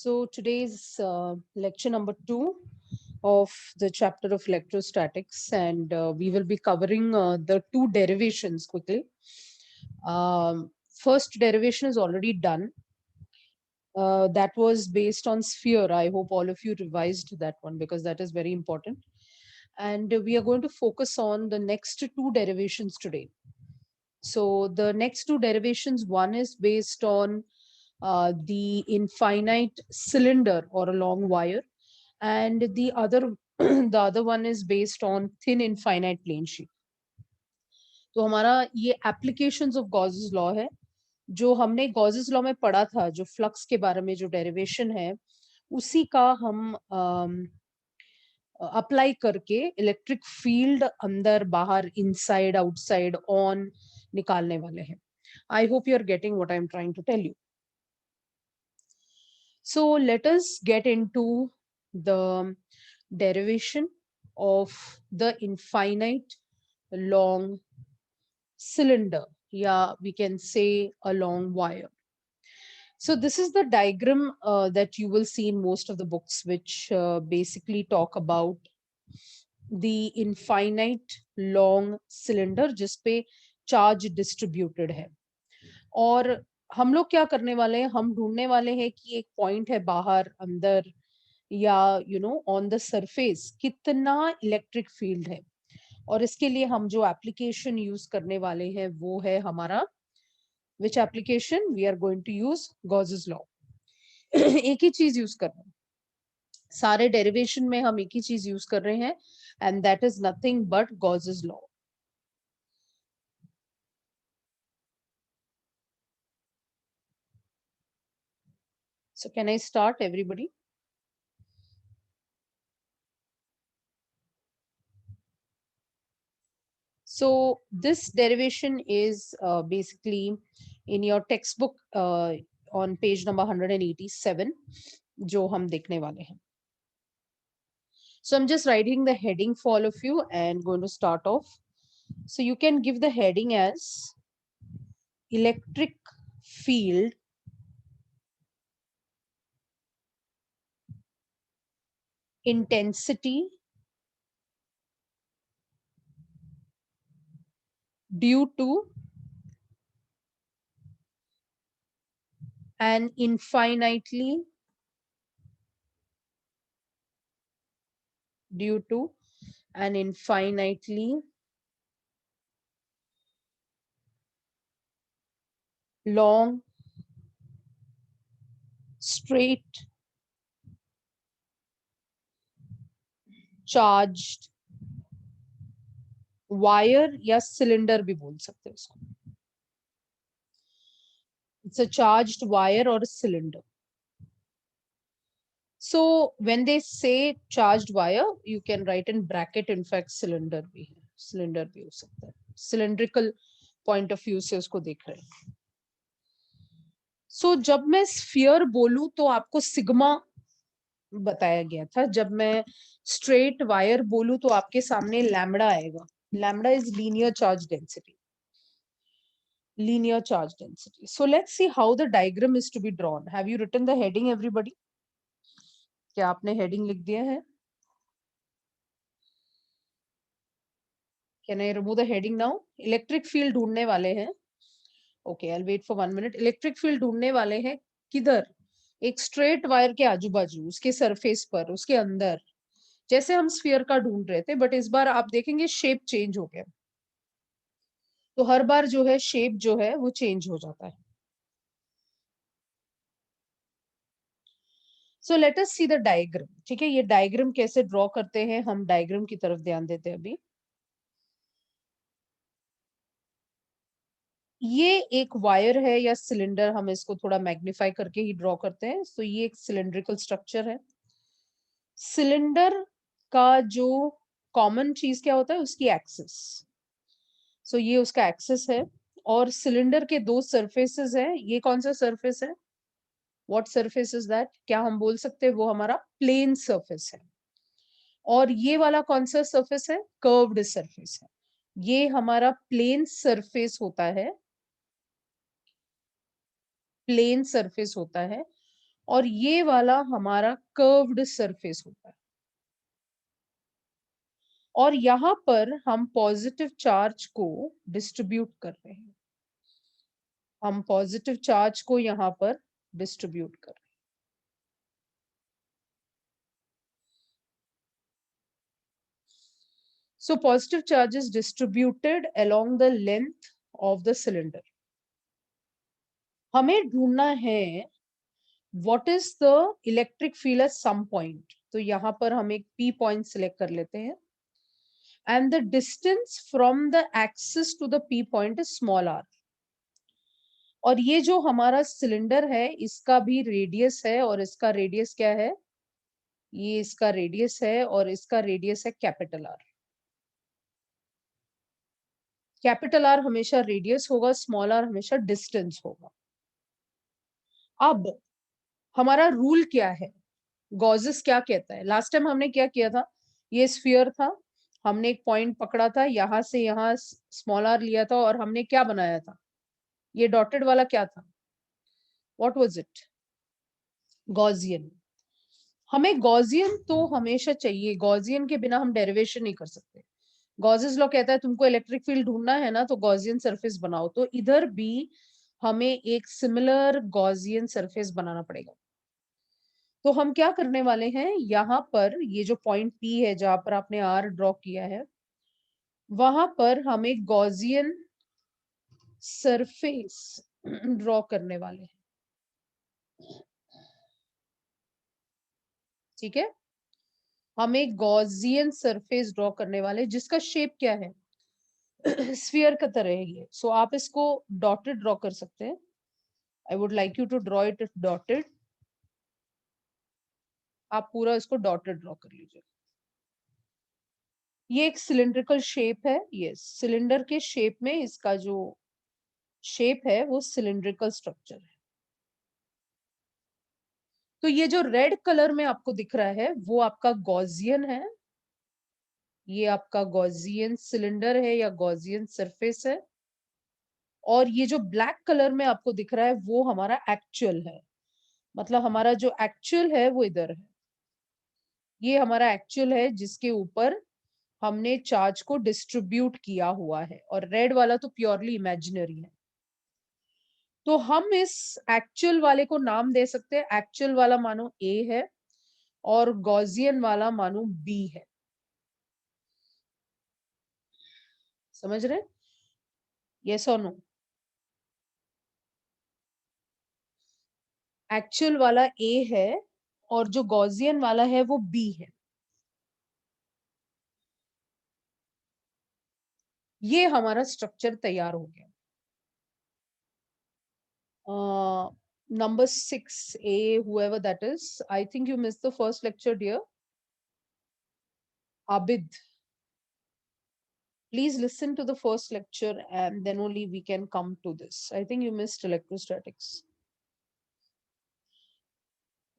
So today's lecture number 2 of the chapter of electrostatics, and we will be covering the two derivations quickly. First derivation is already done. That was based on sphere. I hope all of you revised that one because that is very important. And we are going to focus on the next two derivations today. So the next two derivations, one is based on the infinite cylinder or a long wire, and the other the other one is based on thin infinite plane sheet. तो हमारा ये applications of Gauss's law है जो हमने Gauss's law में पढ़ा था, जो फ्लक्स के बारे में जो डेरिवेशन है उसी का हम अप्लाई करके इलेक्ट्रिक फील्ड अंदर बाहर इनसाइड आउटसाइड ऑन निकालने वाले हैं. I hope you are getting what I am trying to tell you. So let us get into the derivation of the infinite long cylinder, yeah, we can say a long wire. So this is the diagram that you will see in most of the books, which basically talk about the infinite long cylinder जिसपे charge distributed है. और हम लोग क्या करने वाले हैं, हम ढूंढने वाले हैं कि एक पॉइंट है बाहर अंदर या ऑन द सरफेस कितना इलेक्ट्रिक फील्ड है. और इसके लिए हम जो एप्लीकेशन यूज करने वाले हैं वो है हमारा, which application we are going to use Gauss's law. एक ही चीज यूज कर रहे हैं, सारे डेरिवेशन में हम एक ही चीज यूज कर रहे हैं, and that is nothing but Gauss's law. So can I start, everybody? So this derivation is basically in your textbook on page number 187, जो हम देखने वाले हैं. So I'm just writing the heading for all of you and going to start off. So you can give the heading as electric field intensity due to an infinitely long straight charged wire या cylinder भी बोल सकते हैं उसको. It's a charged wire or a cylinder. So when they say charged wire, you can write in bracket, in fact cylinder भी है, cylinder भी हो सकता है, cylindrical point of view से उसको देख रहे हैं. So जब मैं sphere बोलूं तो आपको सिग्मा बताया गया था, जब मैं straight wire बोलूं तो आपके सामने लैम्बडा आएगा. Lambda is linear charge density. So let's see how the diagram is to be drawn. Have you written the heading, everybody? क्या आपने heading लिख दिया है? Can I remove the heading now? Electric field ढूंढने वाले हैं. Okay, I'll wait for 1 minute. Electric field ढूंढने वाले हैं किधर? एक straight wire के आजू बाजू, उसके surface पर, उसके अंदर, जैसे हम sphere का ढूंढ रहे थे, but इस बार आप देखेंगे shape change हो गया. तो हर बार जो है shape जो है वो change हो जाता है. So let us see the diagram. ठीक है, ये diagram कैसे draw करते हैं, हम diagram की तरफ ध्यान देते हैं अभी. ये एक वायर है या सिलेंडर, हम इसको थोड़ा मैग्नीफाई करके ही ड्रॉ करते हैं. सो ये एक सिलेंड्रिकल स्ट्रक्चर है. सिलेंडर का जो कॉमन चीज क्या होता है, उसकी एक्सिस. सो ये उसका एक्सिस है, और सिलेंडर के दो सरफेसेस है. ये कौन सा सरफेस है? What surface is that? क्या हम बोल सकते हैं वो हमारा प्लेन सरफेस है. और ये वाला कौन सा सरफेस है? कर्व्ड सरफेस है. ये हमारा प्लेन सरफेस होता है, प्लेन सरफेस होता है. और ये वाला हमारा कर्व्ड सरफेस होता है। और यहाँ पर हम पॉजिटिव चार्ज को डिस्ट्रीब्यूट कर रहे हैं, हम पॉजिटिव चार्ज को यहाँ पर डिस्ट्रीब्यूट कर रहे हैं। So positive charge is distributed along the length of the cylinder. हमें ढूंढना है what is the electric field at some point. तो यहाँ पर हम एक P point select कर लेते हैं. And the distance from the axis to the P point is small r. और ये जो हमारा सिलेंडर है इसका भी रेडियस है, और इसका रेडियस क्या है, ये इसका रेडियस है, और इसका रेडियस है कैपिटल आर। कैपिटल आर हमेशा रेडियस होगा, स्मॉल आर हमेशा डिस्टेंस होगा। अब हमारा रूल क्या है, गॉसेस क्या कहता है? लास्ट टाइम हमने क्या किया था, ये स्फीयर था, हमने एक पॉइंट पकड़ा था, यहां से यहां स्मॉल आर लिया था, और हमने क्या बनाया था, ये डॉटेड वाला क्या था, व्हाट वाज इट, गॉसियन। हमें गॉसियन तो हमेशा चाहिए, गॉसियन के बिना हम डेरिवेशन नहीं कर सकते। गॉसेस लॉ कहता है तुमको इलेक्ट्रिक फील्ड ढूंढना है ना, तो गॉसियन सरफेस बनाओ। तो इधर भी हमें एक सिमिलर गॉसियन सरफेस बनाना पड़ेगा। तो हम क्या करने वाले हैं, यहाँ पर ये जो पॉइंट पी है जहां पर आपने आर ड्रॉ किया है, वहां पर हम एक गॉसियन सरफेस ड्रॉ करने वाले हैं। ठीक है, हम एक गॉसियन सरफेस ड्रॉ करने वाले जिसका शेप क्या है, स्फीयर का तरह है ये। सो आप इसको डॉटेड ड्रॉ कर सकते हैं। I would like you to draw it dotted. आप पूरा इसको डॉटेड ड्रॉ कर लीजिए। ये एक सिलिंड्रिकल शेप है, यस, सिलेंडर के शेप में इसका जो शेप है वो सिलिंड्रिकल स्ट्रक्चर है। तो ये जो रेड कलर में आपको दिख रहा है वो आपका गॉसियन है, ये आपका गॉसियन सिलेंडर है या गॉसियन सरफेस है। और ये जो ब्लैक कलर में आपको दिख रहा है वो हमारा एक्चुअल है, मतलब हमारा जो एक्चुअल है वो इधर है। ये हमारा एक्चुअल है जिसके ऊपर हमने चार्ज को डिस्ट्रीब्यूट किया हुआ है, और रेड वाला तो प्योरली इमेजिनरी है। तो हम इस एक्चुअल वाले को नाम दे सकते हैं, एक्चुअल वाला मानो ए है और गॉसियन वाला मानो बी है। समझ रहे, यस और नो? एक्चुअल वाला ए है और जो गॉसियन वाला है वो बी है। ये हमारा स्ट्रक्चर तैयार हो गया। Number 6A, whoever that is. I think you missed the first lecture, dear. Abid, please listen to the first lecture and then only we can come to this. I think you missed electrostatics.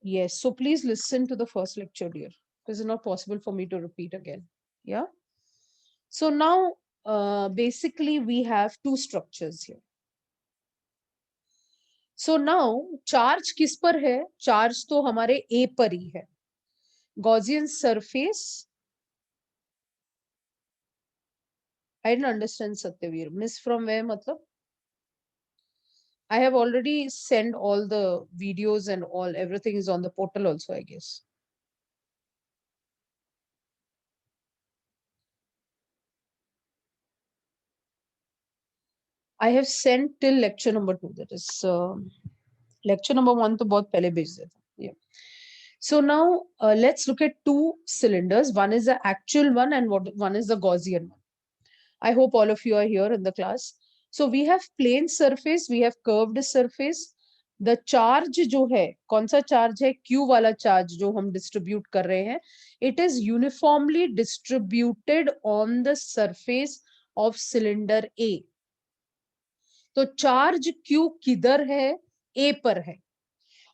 Yes, so please listen to the first lecture, dear. This is not possible for me to repeat again. Yeah. So now, basically, we have two structures here. So now, charge किस पर है? Charge तो हमारे A पर ही है. Gaussian surface. I didn't understand, Satyavir. Miss from where, matlab? I have already sent all the videos and all. Everything is on the portal also, I guess. I have sent till lecture number 2. That is lecture number 1 to bahut pehle bhej diya tha. Yeah. So now let's look at two cylinders. One is the actual one and one is the Gaussian one. I hope all of you are here in the class. So we have plane surface, we have curved surface. The charge जो है, कौन सा charge है? Q वाला charge जो हम distribute कर रहे हैं, it is uniformly distributed on the surface of cylinder A. तो चार्ज Q किधर है? A पर है।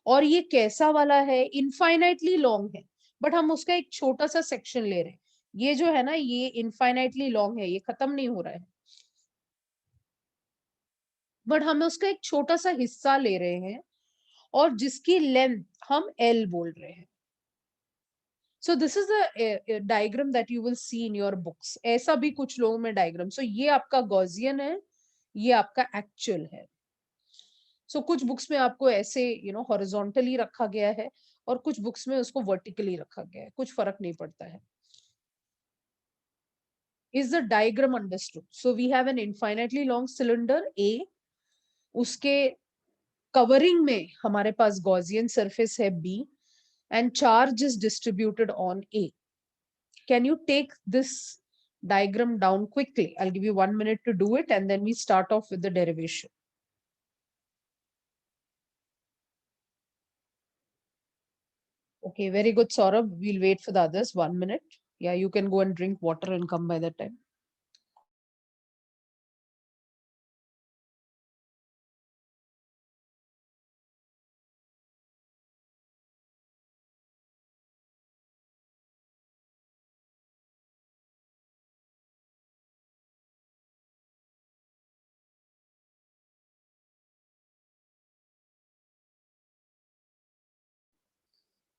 और ये कैसा वाला है? इनफाइनाइटली लॉन्ग है, बट हम उसका एक छोटा सा सेक्शन ले रहे हैं। ये जो है ना, ये इनफाइनाइटली लॉन्ग है, ये खत्म नहीं हो रहा है, बट हम उसका एक छोटा सा हिस्सा ले रहे हैं, और जिसकी लेंथ हम L बोल रहे हैं. So this is a diagram that you will see in your books. ऐसा भी कुछ लोगों में diagram. So ये आपका Gaussian है, ये आपका actual है. So कुछ बुक्स में आपको ऐसे हॉरिजॉन्टली रखा गया है और कुछ बुक्स में उसको वर्टिकली रखा गया है, कुछ फर्क नहीं पड़ता है. Is the diagram understood? So we have an infinitely long cylinder A. उसके कवरिंग में हमारे पास Gaussian surface है B and charge is distributed on A. Can you take this diagram down quickly? I'll give you 1 minute to do it and then we start off with the derivation. Okay, very good, Saurabh. We'll wait for the others 1 minute. Yeah, you can go and drink water and come by that time.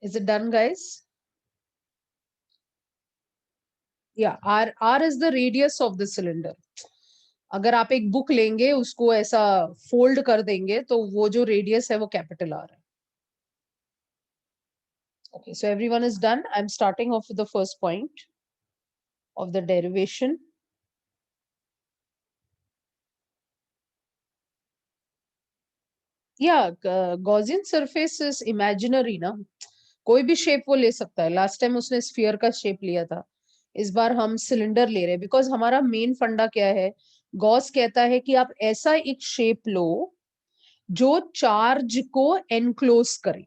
Is it done, guys? Yeah, R is the radius of the cylinder. अगर आप एक book लेंगे उसको ऐसा fold कर देंगे तो वो जो रेडियस है वो कैपिटल R है. Okay, so everyone is done. I'm starting off with the first point of the derivation. Yeah, Gaussian surface is imaginary ना. कोई भी शेप वो ले सकता है. लास्ट टाइम उसने स्फीयर का शेप लिया था, इस बार हम सिलेंडर ले रहे हैं बिकॉज हमारा मेन फंडा क्या है. गॉस कहता है कि आप ऐसा एक शेप लो जो चार्ज को एनक्लोज करे.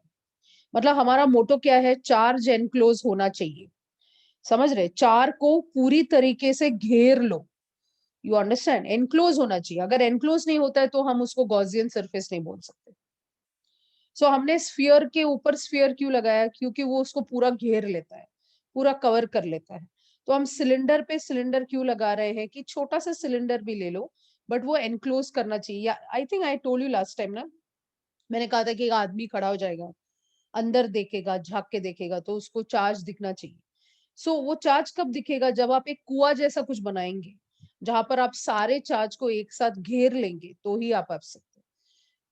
मतलब हमारा मोटो क्या है, चार्ज एनक्लोज होना चाहिए. समझ रहे, चार को पूरी तरीके से घेर लो. यू अंडरस्टैंड, एनक्लोज होना चाहिए. अगर एनक्लोज नहीं होता है तो हम उसको गॉसियन सरफेस नहीं बोल सकते. सो हमने स्फीयर के ऊपर स्फीयर क्यों लगाया, क्योंकि वो उसको पूरा घेर लेता है, पूरा कवर कर लेता है. तो हम सिलेंडर पे सिलेंडर क्यों लगा रहे हैं कि छोटा सा सिलेंडर भी ले लो बट वो एनक्लोज करना चाहिए. I think I told you last time ना, मैंने कहा था कि एक आदमी खड़ा हो जाएगा, अंदर देखेगा, झांक के देखेगा तो उसको चार्ज दिखना चाहिए. सो वो चार्ज कब दिखेगा, जब आप एक कुआं जैसा कुछ बनाएंगे जहां पर आप सारे चार्ज को एक साथ घेर लेंगे तो ही आप सकते.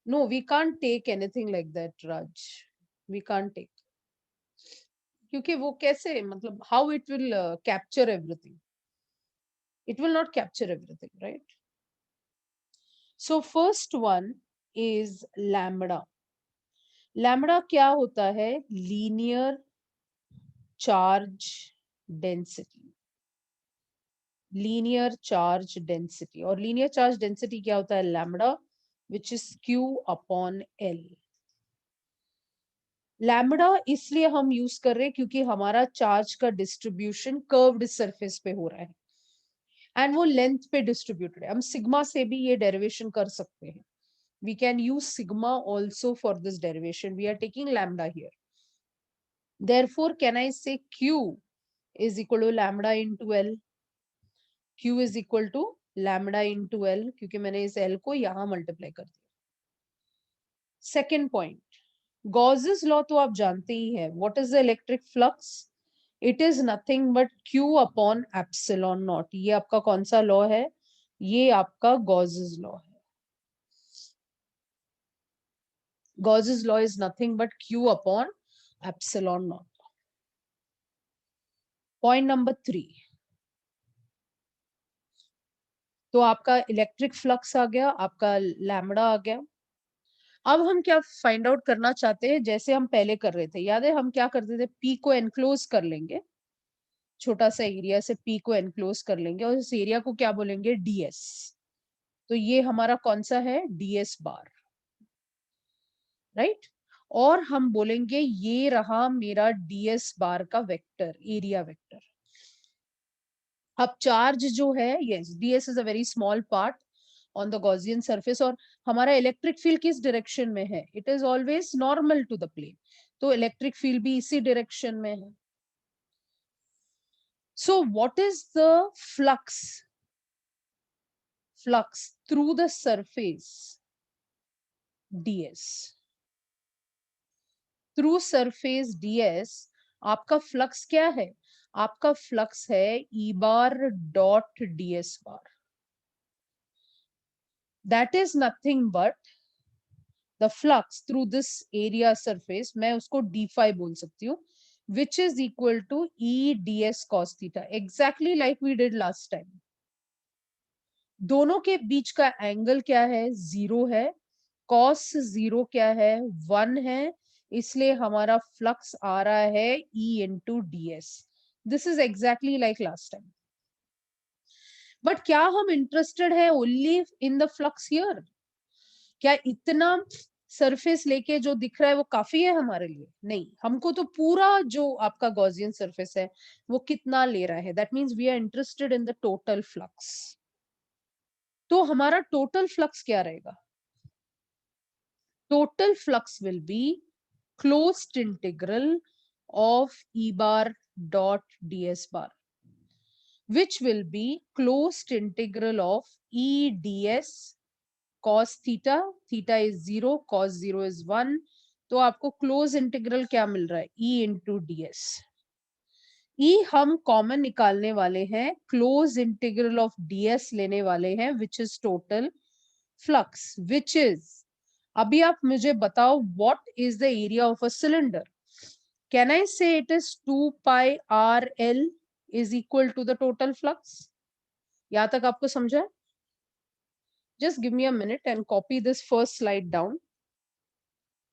No, we can't take anything like that, Raj. We can't take. क्योंकि वो कैसे, मतलब how it will capture everything. It will not capture everything, right? So first one is lambda. Lambda क्या होता है? Linear charge density. Linear charge density. और linear charge density क्या होता है? Lambda, which is Q upon L. Lambda इसलिए हम use कर रहे हैं क्योंकि हमारा चार्ज का डिस्ट्रीब्यूशन कर्व्ड सरफेस पे हो रहा है एंड वो लेंथ पे डिस्ट्रीब्यूटेड है. हम सिग्मा से भी ये डेरिवेशन कर सकते हैं. We can use sigma also for this derivation. We are taking lambda here. Therefore can I say Q is equal to lambda into L. Q is equal to lambda into L क्योंकि मैंने इस L को यहां multiply कर दिया. Second point, Gauss's law तो आप जानते ही है. What is the electric flux? It is nothing but Q upon epsilon not. ये आपका कौन सा लॉ है? ये आपका गॉसेस लॉ है. Gauss's law is nothing but Q upon epsilon not. Point number 3, तो आपका इलेक्ट्रिक फ्लक्स आ गया, आपका लैम्बडा आ गया. अब हम क्या फाइंड आउट करना चाहते हैं, जैसे हम पहले कर रहे थे. याद है हम क्या करते थे? पी को एनक्लोज कर लेंगे, छोटा सा एरिया से पी को एनक्लोज कर लेंगे और इस एरिया को क्या बोलेंगे? डीएस. तो ये हमारा कौन सा है? DS bar, right. और हम बोलेंगे ये रहा मेरा डीएस बार का वेक्टर, एरिया वेक्टर. अब चार्ज जो है, yes, DS is a very small part on the Gaussian surface. और हमारा इलेक्ट्रिक फील्ड किस डायरेक्शन में है? It is always normal to the plane. तो इलेक्ट्रिक फील्ड भी इसी डायरेक्शन में है. So what is the flux through the surface? ds. Through surface ds आपका फ्लक्स क्या है? आपका फ्लक्स है E bar dot ds bar. That is nothing but the flux through this area surface, मैं उसको d5 बोल सकती हूँ, which is equal to E ds cos theta, exactly like we did last time. दोनों के बीच का angle क्या है? 0 है. cos 0 क्या है? 1 है. इसलिए हमारा फ्लक्स आ रहा है E into ds. This is exactly like last time. But क्या हम इंटरेस्टेड है only in the flux here? क्या इतना सरफेस लेके जो दिख रहा है वो काफी है हमारे लिए? नहीं, हमको तो पूरा जो आपका गॉसियन सरफेस है वो कितना ले रहा है. That means we are interested in the total flux. तो हमारा टोटल फ्लक्स क्या रहेगा? Total flux will be closed integral of E bar dot ds bar, which will be closed integral of E ds cos theta. Theta is 0, cos 0 is 1. तो आपको close integral क्या मिल रहा है? E into ds. E हम common निकालने वाले हैं, क्लोज इंटीग्रल ऑफ ds लेने वाले हैं, which is total flux, which is, अभी आप मुझे बताओ what is the area of a cylinder? Can I से it is 2 pi r l is equal to the total flux? यहां तक आपको समझा है? Just give me a minute and copy this first slide down.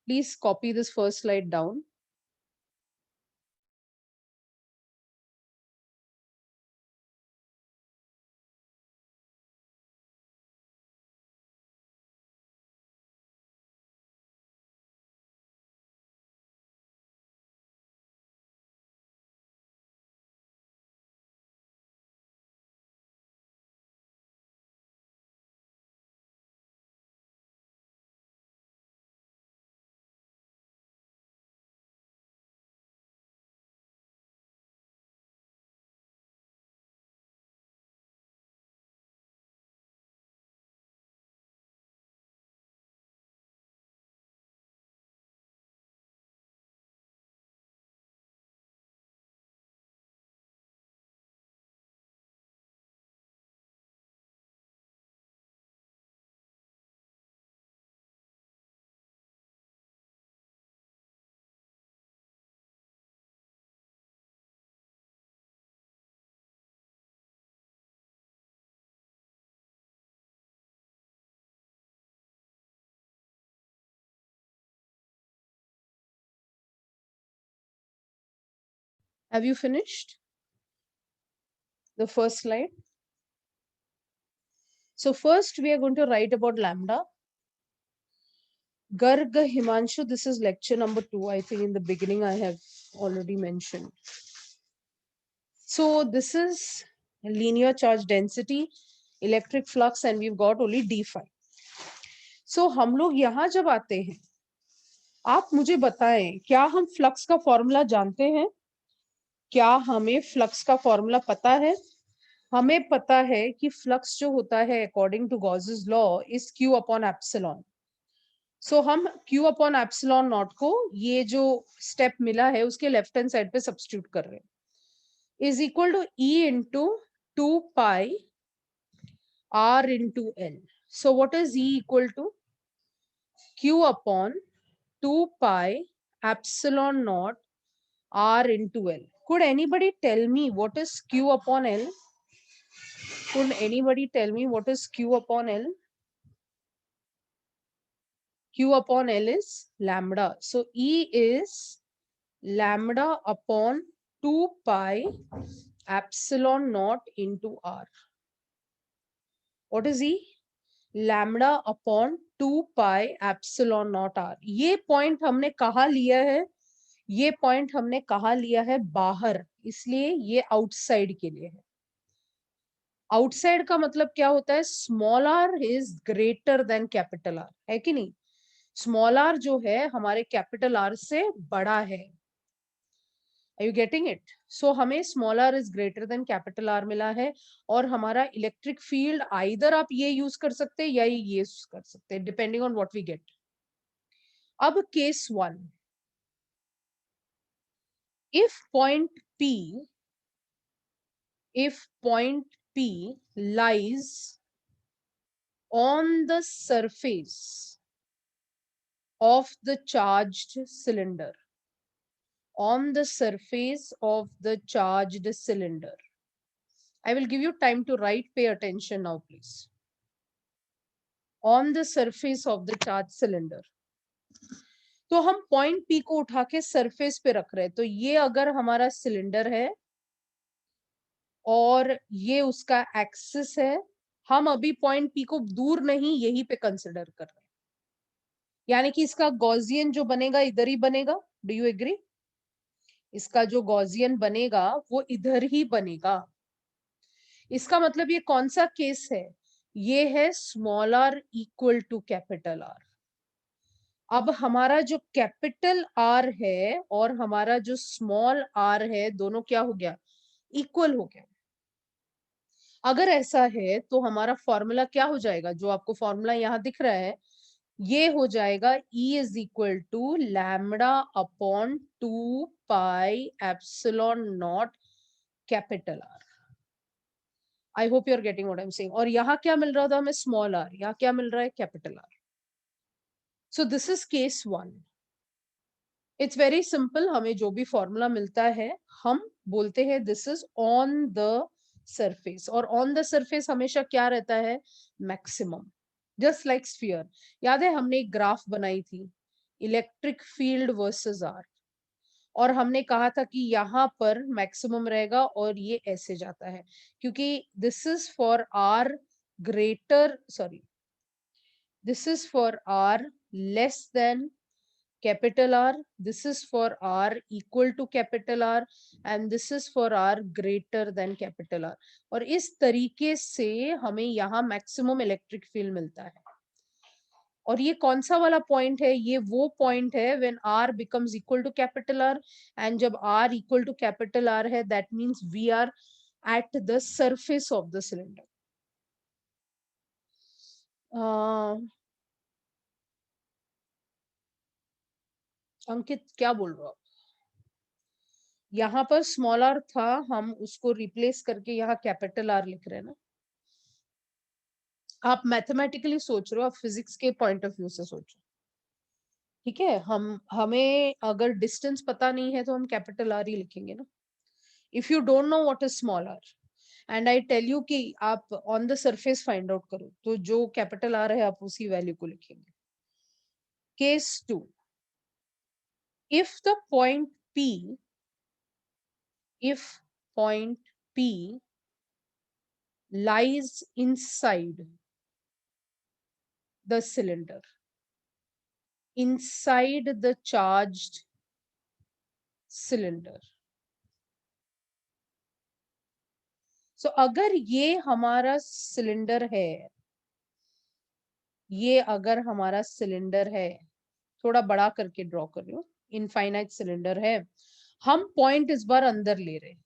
Please copy this first slide down. Have you finished the first slide? So first we are going to write about lambda. Garg Himanshu, this is lecture number 2. I think in the beginning I have already mentioned. So this is linear charge density, electric flux, and we've got only d phi. So हम लोग यहाँ जब आते हैं, आप मुझे बताएं क्या हम फ्लक्स का फॉर्मूला जानते हैं? क्या हमें फ्लक्स का फॉर्मूला पता है? हमें पता है कि फ्लक्स जो होता है according to Gauss's law is Q upon epsilon. So हम Q अपॉन एप्सिलॉन नॉट को ये जो स्टेप मिला है उसके लेफ्ट हैंड साइड पे सब्स्टिट्यूट कर रहे हैं, is equal to E into 2 pi R into L. So what is E equal to? Q upon 2 pi epsilon naught R into L. Could anybody tell me what is Q upon L? Could anybody tell me what is Q upon L? Q upon L is lambda. So E is lambda upon 2 pi epsilon naught into R. What is E? Lambda upon 2 pi epsilon naught R. ये point हमने कहा लिया है? ये point हमने कहा लिया है बाहर, इसलिए ये आउटसाइड के लिए है. आउटसाइड का मतलब क्या होता है? Small R is greater than capital R, है कि नहीं? स्मॉल आर जो है हमारे कैपिटल आर से बड़ा है. Are you getting it? So हमें small R is greater than capital R मिला है, और हमारा इलेक्ट्रिक फील्ड आइदर आप ये यूज कर सकते हैं या ये यूज कर सकते हैं, depending on what we get. अब case 1, if point P lies on the surface of the charged cylinder, on the surface of the charged cylinder. I will give you time to write, pay attention now please. On the surface of the charged cylinder. तो हम point P को उठा के surface पे रख रहे हैं, तो ये अगर हमारा सिलेंडर है और ये उसका एक्सिस है, हम अभी पॉइंट पी को दूर नहीं यहीं पे कंसिडर कर रहे हैं, यानी कि इसका गॉसियन जो बनेगा इधर ही बनेगा. Do you agree? इसका जो गॉसियन बनेगा वो इधर ही बनेगा. इसका मतलब ये कौन सा केस है? ये है small R equal to capital R. अब हमारा जो कैपिटल आर है और हमारा जो स्मॉल आर है, दोनों क्या हो गया? इक्वल हो गया. अगर ऐसा है तो हमारा फॉर्मूला क्या हो जाएगा? जो आपको फॉर्मूला यहाँ दिख रहा है, ये हो जाएगा E is equal to lambda upon 2 pi epsilon not capital R. I hope you are getting what I am saying. और यहाँ क्या मिल रहा था हमें? Small R. यहाँ क्या मिल रहा है? Capital R. So this is case 1. It's very simple. हमें जो भी फॉर्मूला मिलता है हम बोलते हैं this is on the surface. और ऑन द सरफेस हमेशा क्या रहता है? मैक्सिमम. Just like sphere. याद है हमने एक ग्राफ बनाई थी, इलेक्ट्रिक फील्ड वर्सेस आर, और हमने कहा था कि यहाँ पर मैक्सिमम रहेगा और ये ऐसे जाता है, क्योंकि this is for R greater, sorry, this is for r less than capital R, this is for r equal to capital R, and this is for r greater than capital R. और इस तरीके से हमें यहाँ maximum electric field मिलता है. और ये कौन सा वाला पॉइंट है? ये वो पॉइंट है when r becomes equal to capital R, and जब r equal to capital R है, that means we are at the surface of the cylinder. अंकित क्या बोल रहे हो आप? यहाँ पर स्मॉल आर था, हम उसको रिप्लेस करके यहाँ कैपिटल आर लिख रहे हैं ना. आप मैथमेटिकली सोच रहे हो, आप फिजिक्स के पॉइंट ऑफ व्यू से सोचो. ठीक है, हमें अगर डिस्टेंस पता नहीं है तो हम कैपिटल आर ही लिखेंगे ना. If you don't know what is small R and I tell you कि आप on the surface find out करो, तो जो कैपिटल आर है आप उसी वैल्यू को लिखेंगे. Case 2. If the point P, if point P lies inside the cylinder, inside the charged cylinder. So अगर ये हमारा सिलेंडर है, ये अगर हमारा सिलेंडर है, थोड़ा बड़ा करके ड्रॉ कर रही हूँ, इनफाइनाइट सिलेंडर है, हम पॉइंट इस बार अंदर ले रहे हैं.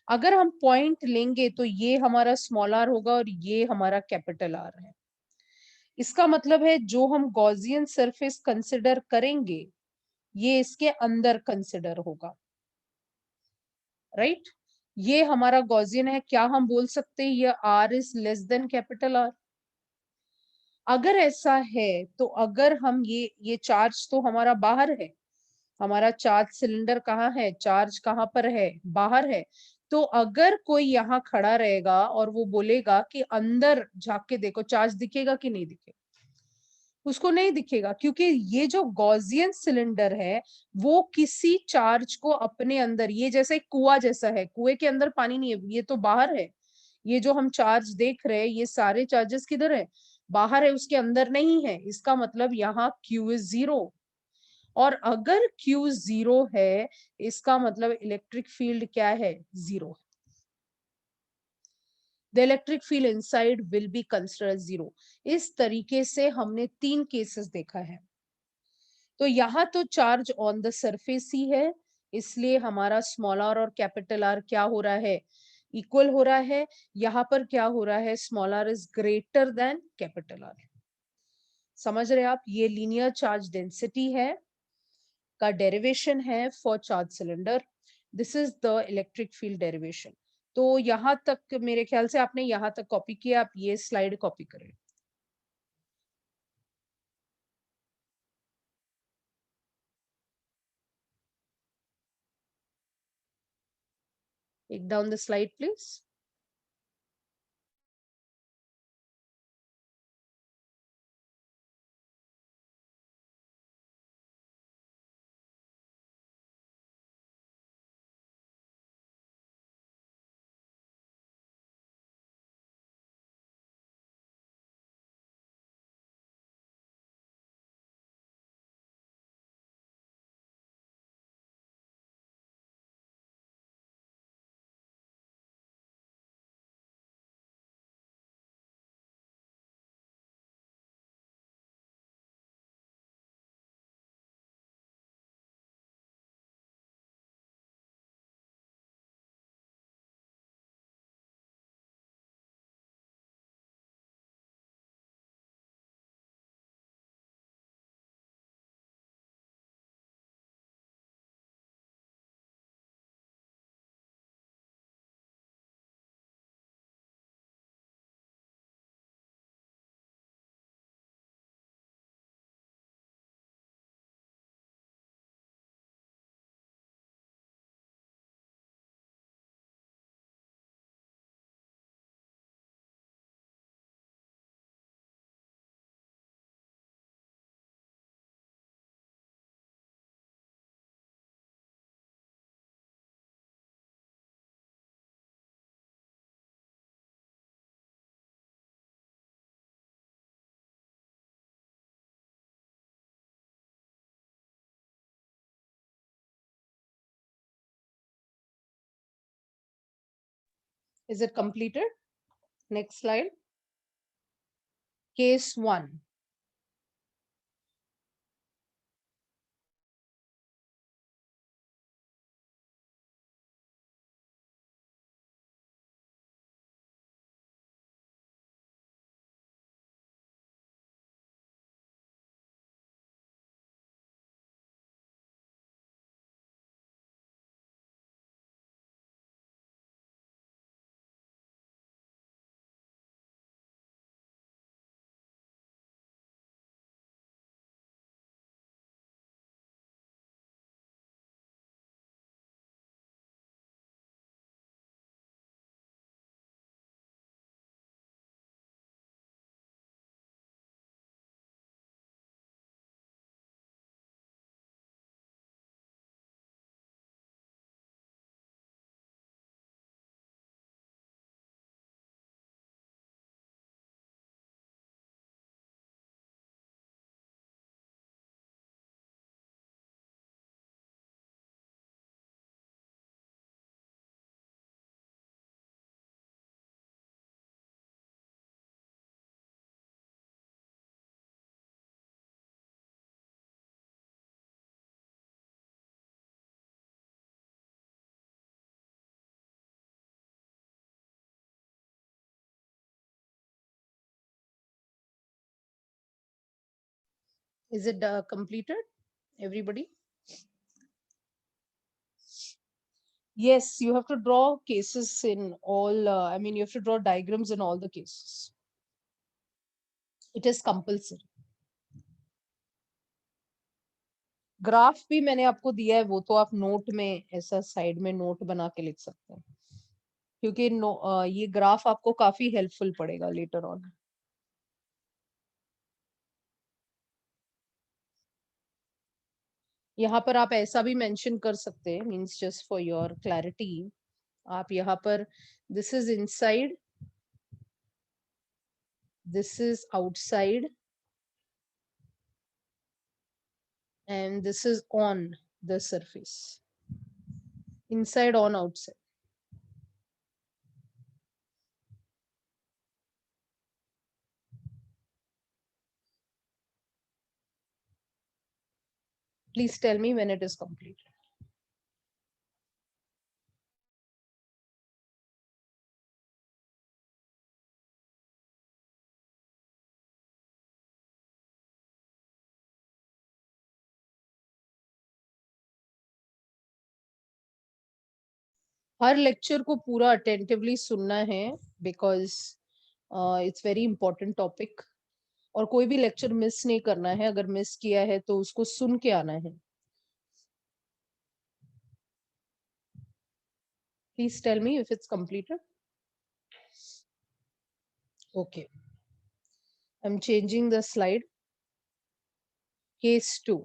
अगर हम पॉइंट लेंगे तो ये हमारा स्मॉल आर होगा और ये हमारा कैपिटल आर है. इसका मतलब है जो हम गॉसियन सरफेस कंसिडर करेंगे ये इसके अंदर कंसिडर होगा. राइट? ये हमारा गॉसियन है. क्या हम बोल सकते हैं ये R is less than capital R? अगर ऐसा है तो अगर हम ये चार्ज तो हमारा बाहर है, हमारा चार्ज सिलेंडर कहाँ है? चार्ज कहाँ पर है? बाहर है. तो अगर कोई यहाँ खड़ा रहेगा और वो बोलेगा कि अंदर झांक के देखो, चार्ज दिखेगा कि नहीं दिखेगा? उसको नहीं दिखेगा, क्योंकि ये जो गॉसियन सिलेंडर है वो किसी चार्ज को अपने अंदर, ये जैसे एक कुआं जैसा है, कुएं के अंदर पानी नहीं है, ये तो बाहर है. ये जो हम चार्ज देख रहे हैं ये सारे चार्जेस किधर है? बाहर है, उसके अंदर नहीं है. इसका मतलब यहाँ Q इज 0. और अगर Q 0 है इसका मतलब इलेक्ट्रिक फील्ड क्या है? 0. The electric field inside will be considered as 0. इस तरीके से हमने 3 केसेस देखा है. तो यहाँ तो चार्ज ऑन द सरफेस ही है, इसलिए हमारा स्मॉल आर और कैपिटल आर क्या हो रहा है? इक्वल हो रहा है. यहाँ पर क्या हो रहा है? Small R is greater than capital R. समझ रहे आप? ये लीनियर चार्ज डेंसिटी है. का डेरिवेशन है for charge cylinder. This is the electric field derivation. तो यहाँ तक मेरे ख्याल से आपने यहाँ तक कॉपी किया, आप ये स्लाइड कॉपी करें. Take down the slide, please. Is it completed? Next slide. Case 1. Is it completed, everybody? Yes, you have to draw cases in all, I mean, you have to draw diagrams in all the cases. It is compulsory. Graph भी मैंने आपको दिया है, वो तो आप note में ऐसा साइड में नोट बना के लिख सकते हैं, क्योंकि ये ग्राफ आपको काफी हेल्पफुल पड़ेगा लेटर ऑन. यहाँ पर आप ऐसा भी मेंशन कर सकते हैं, means just for your clarity, आप यहाँ पर this is inside, this is outside, and this is on the surface. Inside, on, outside. Please tell me when it is complete. Her lecture को पूरा अटेंटिवली सुनना है, because it's very important topic, और कोई भी लेक्चर मिस नहीं करना है। अगर मिस किया है तो उसको सुन के आना है। Please tell me if it's completed. Okay, I'm changing the slide. Case 2.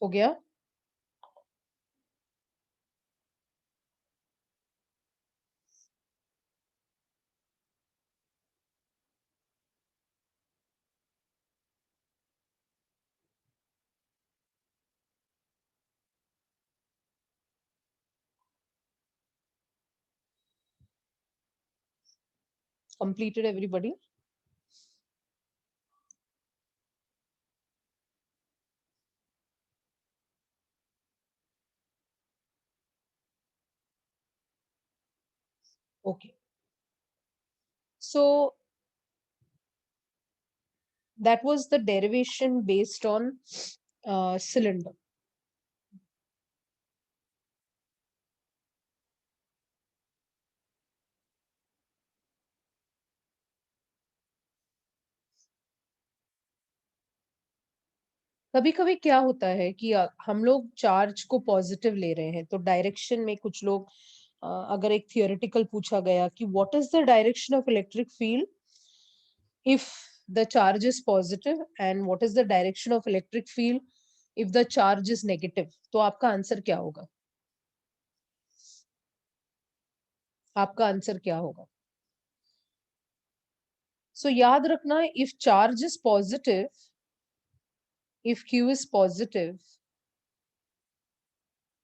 हो गया? Completed everybody? Okay. So that was the derivation based on cylinder. कभी कभी क्या होता है कि हम लोग चार्ज को पॉजिटिव ले रहे हैं, तो डायरेक्शन में कुछ लोग अगर एक थियोरेटिकल पूछा गया कि what is the direction of electric field if the charge is positive and what is the direction of electric field if the charge is negative, तो आपका आंसर क्या होगा? आपका आंसर क्या होगा? सो याद रखना, if charge is positive, if q is positive,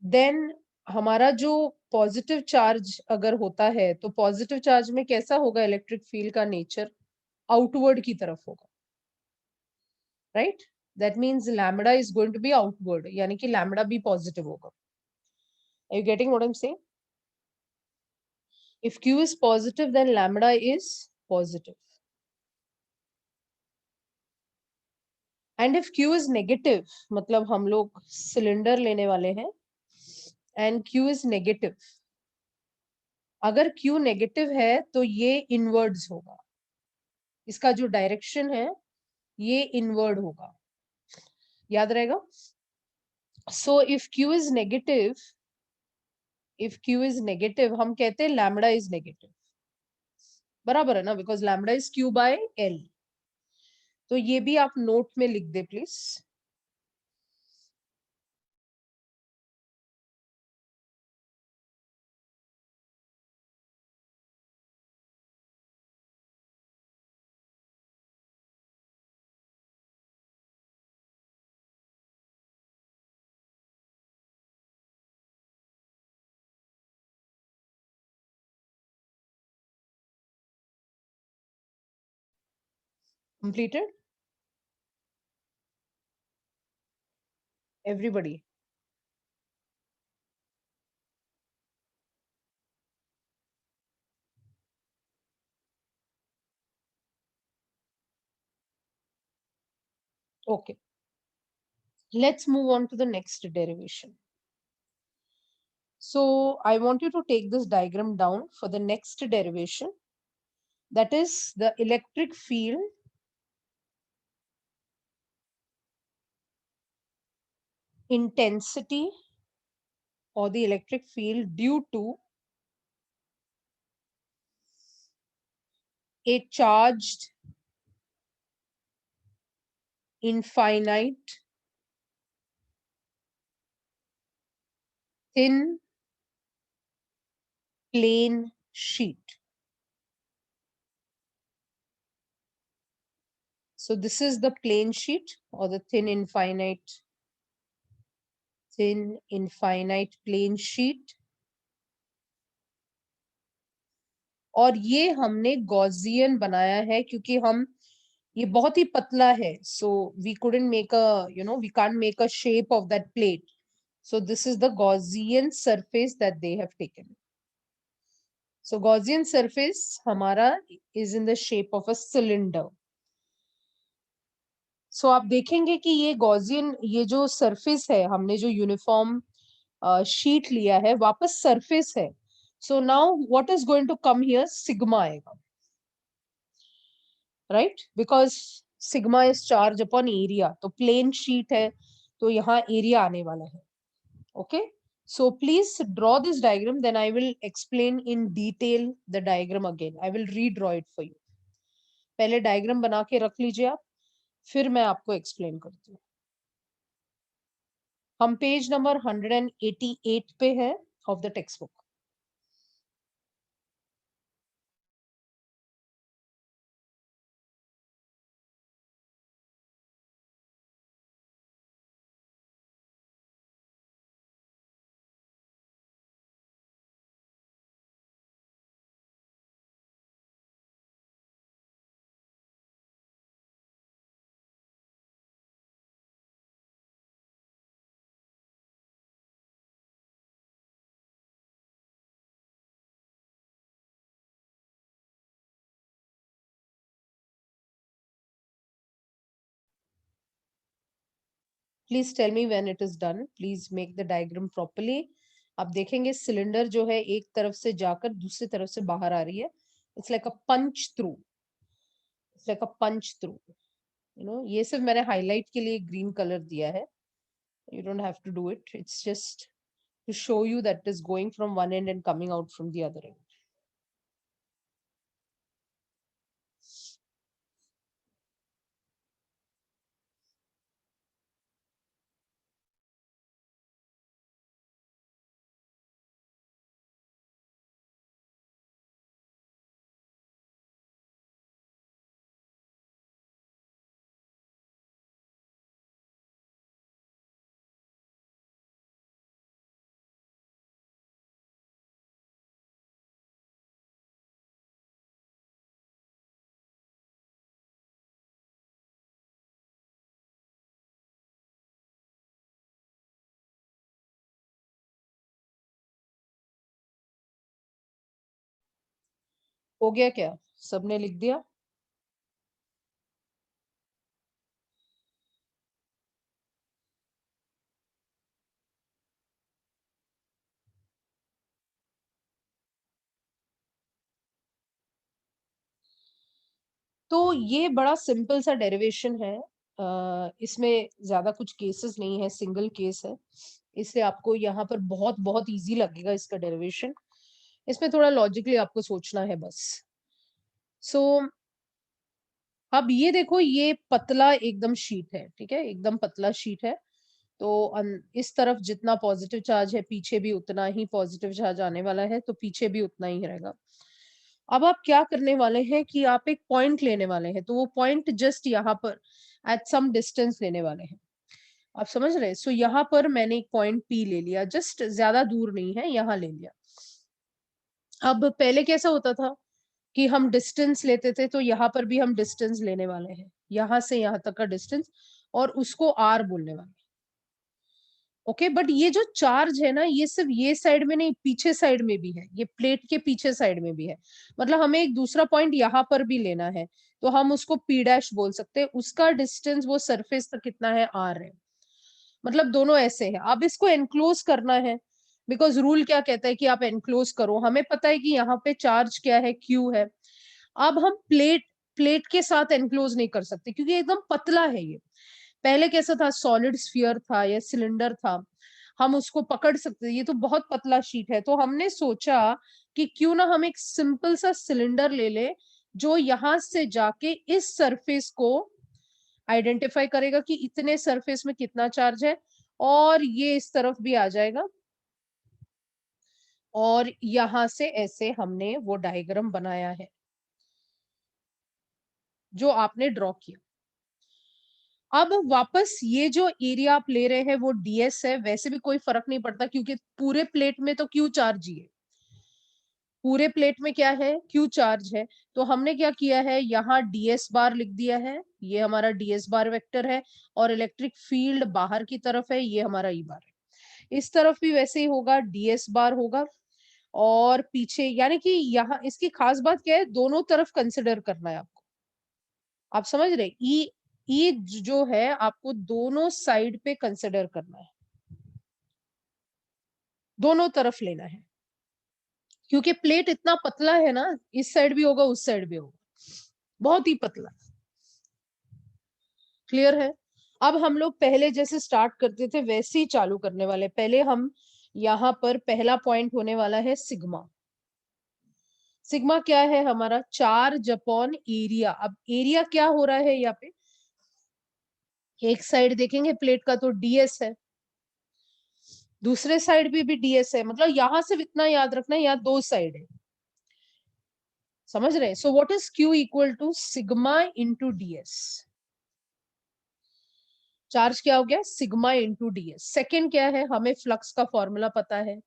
then हमारा जो पॉजिटिव चार्ज अगर होता है तो पॉजिटिव चार्ज में कैसा होगा इलेक्ट्रिक फील्ड का नेचर? आउटवर्ड की तरफ होगा, right? That means lambda is going to be outward, यानी कि लैम्बडा भी पॉजिटिव होगा। Are you getting what I am saying? If q is positive, then lambda is positive. And if q is negative, मतलब हम लोग cylinder लेने वाले हैं and q is negative, अगर q नेगेटिव है तो ये इनवर्ड्स होगा, इसका जो डायरेक्शन है ये इनवर्ड होगा, याद रहेगा? So if q is negative, हम कहते हैं lambda is negative, बराबर है ना? Because lambda is q by l. तो ये भी आप नोट में लिख दे please. Completed? Everybody? Okay. Let's move on to the next derivation. So I want you to take this diagram down for the next derivation. That is the electric field intensity, or the electric field due to a charged infinite thin plane sheet. So this is the plane sheet or the thin infinite plane sheet. और ये हमने Gaussian बनाया है क्योंकि हम ये बहुत ही पतला है, so we couldn't make a, we can't make a shape of that plate. So this is the Gaussian surface that they have taken. So Gaussian surface हमारा is in the shape of a cylinder. So आप देखेंगे कि ये Gaussian, ये जो surface है, हमने जो uniform sheet लिया है, वापस surface है. So now what is going to come here? Sigma आएगा. Right? Because sigma is charge upon area. तो plane sheet है, तो यहाँ area आने वाला है. Okay? So please draw this diagram, then I will explain in detail the diagram again. I will redraw it for you. पहले diagram बना के रख लीजिए आप, फिर मैं आपको explain करती हूँ. हम पेज नंबर 188 पे है of the textbook. Please tell me when it is done. Please make the diagram properly. आप देखेंगे सिलेंडर जो है एक तरफ से जाकर दूसरी तरफ से बाहर आ रही है. It's like a punch through. It's like a punch through. ये सिर्फ मैंने हाईलाइट के लिए ग्रीन कलर दिया है. You don't have to do it. It's just to show you that it is going from one end and coming out from the other end. हो गया क्या? सबने लिख दिया? तो ये बड़ा सिंपल सा डेरिवेशन है. इसमें ज्यादा कुछ केसेस नहीं है, सिंगल केस है, इसलिए आपको यहाँ पर बहुत बहुत इजी लगेगा इसका डेरिवेशन. इसमें थोड़ा लॉजिकली आपको सोचना है बस. सो अब ये देखो, ये पतला एकदम शीट है, ठीक है, एकदम पतला शीट है. तो इस तरफ जितना पॉजिटिव चार्ज है, पीछे भी उतना ही पॉजिटिव चार्ज आने वाला है, तो पीछे भी उतना ही रहेगा. अब आप क्या करने वाले हैं कि आप एक पॉइंट लेने वाले हैं, तो वो पॉइंट जस्ट यहाँ पर एट सम डिस्टेंस लेने वाले हैं. आप समझ रहे हैं? सो यहाँ पर मैंने एक पॉइंट पी ले लिया, जस्ट ज्यादा दूर नहीं है, यहाँ ले लिया. अब पहले कैसा होता था कि हम डिस्टेंस लेते थे, तो यहाँ पर भी हम डिस्टेंस लेने वाले हैं, यहाँ से यहाँ तक का डिस्टेंस, और उसको आर बोलने वाले. ओके, बट ये जो चार्ज है ना, ये सिर्फ ये साइड में नहीं, पीछे साइड में भी है, ये प्लेट के पीछे साइड में भी है. मतलब हमें एक दूसरा पॉइंट यहाँ पर भी लेना है, तो हम उसको पी डैश बोल सकते हैं. उसका डिस्टेंस वो सरफेस तक कितना है? आर है. मतलब दोनों ऐसे है. अब इसको एनक्लोज करना है, बिकॉज रूल क्या कहता है कि आप एनक्लोज करो. हमें पता है कि यहाँ पे चार्ज क्या है? क्यू है. अब हम प्लेट प्लेट के साथ एनक्लोज नहीं कर सकते क्योंकि एकदम पतला है ये. पहले कैसा था? सॉलिड स्फीयर था या सिलेंडर था, हम उसको पकड़ सकते. ये तो बहुत पतला शीट है, तो हमने सोचा कि क्यों ना हम एक सिंपल सा सिलेंडर ले ले जो यहां से जाके इस सरफेस को आइडेंटिफाई करेगा कि इतने सरफेस में कितना चार्ज है, और ये इस तरफ भी आ जाएगा, और यहां से ऐसे हमने वो डायग्राम बनाया है जो आपने ड्रॉ किया। अब वापस ये जो एरिया आप ले रहे हैं वो ds है, वैसे भी कोई फर्क नहीं पड़ता क्योंकि पूरे प्लेट में तो q चार्ज ही है, पूरे प्लेट में क्या है, q चार्ज है। तो हमने क्या किया है, यहाँ ds बार लिख दिया है, ये हमारा ds बार वेक्टर है, और इलेक्ट्रिक फील्ड बाहर की तरफ है, ये हमारा ई बार है। इस तरफ भी वैसे ही होगा, ds बार होगा, और पीछे यानी कि यहाँ इसकी खास बात क्या है, दोनों तरफ कंसिडर करना है आपको। आप समझ रहे, ई जो है आपको दोनों साइड पे कंसिडर करना है, दोनों तरफ लेना है, क्योंकि प्लेट इतना पतला है ना, इस साइड भी होगा उस साइड भी होगा, बहुत ही पतला। क्लियर है? अब हम लोग पहले जैसे स्टार्ट करते थे वैसे ही चालू करने वाले। पहले हम यहाँ पर पहला पॉइंट होने वाला है सिग्मा। सिग्मा क्या है हमारा, चार्ज अपॉन एरिया। अब एरिया क्या हो रहा है यहाँ पे, एक साइड देखेंगे प्लेट का तो ds है, दूसरे साइड भी ds है, मतलब यहां से इतना याद रखना है, यहाँ दो साइड है। समझ रहे हैं? So what is q equal to sigma into ds। Charge क्या हो गया, सिग्मा इंटू ds। सेकेंड क्या है, हमें फ्लक्स का फॉर्मूला पता है।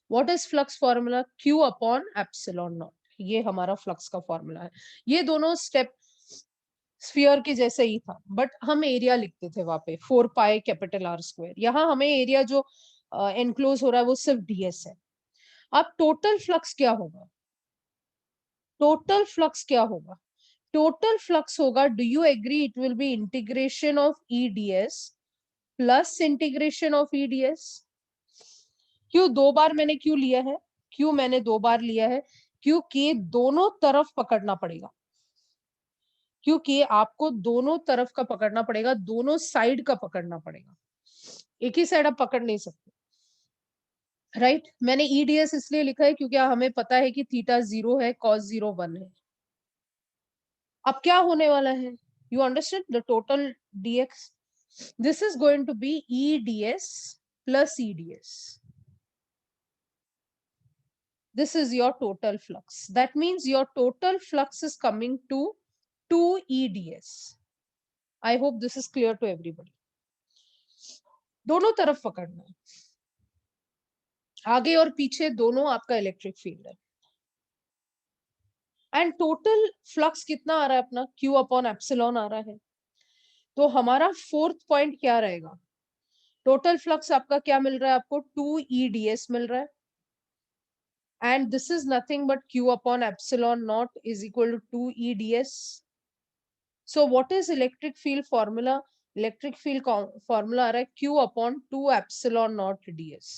What is flux formula, q upon epsilon not. ये हमारा फ्लक्स का फॉर्मूला है। ये दोनों स्टेप स्फीयर के जैसे ही था, बट हम एरिया लिखते थे वहां पे 4 पाई कैपिटल आर स्क्वायर। यहाँ हमें एरिया जो एनक्लोज हो रहा है वो सिर्फ ds है। अब टोटल फ्लक्स क्या होगा, टोटल फ्लक्स क्या होगा, टोटल फ्लक्स होगा, do you agree, it will be integration of eds plus integration of eds। क्यों दो बार मैंने क्यों लिया है, क्यों मैंने दो बार लिया है, क्योंकि दोनों तरफ पकड़ना पड़ेगा, क्योंकि आपको दोनों तरफ का पकड़ना पड़ेगा, दोनों साइड का पकड़ना पड़ेगा, एक ही साइड आप पकड़ नहीं सकते। राइट मैंने eds इसलिए लिखा है क्योंकि हमें पता है कि थीटा 0 है, cos 0 1 है। अब क्या होने वाला है, you understand the total dx, this is going to be eds plus eds. This is your total flux. That means your total flux is coming to 2 eds. I hope this is clear to everybody. दोनों तरफ पकड़ना है, आगे और पीछे दोनों आपका electric field है। एंड टोटल फ्लक्स कितना आ रहा है अपना, q अपॉन एप्सिलॉन आ रहा है। तो हमारा फोर्थ पॉइंट क्या रहेगा, टोटल फ्लक्स आपका क्या मिल रहा है, आपको 2 eds मिल रहा है, and this is nothing but q upon epsilon naught is equal to 2 eds. So what is electric field formula, electric field formula आ रहा है q upon 2 epsilon naught ds।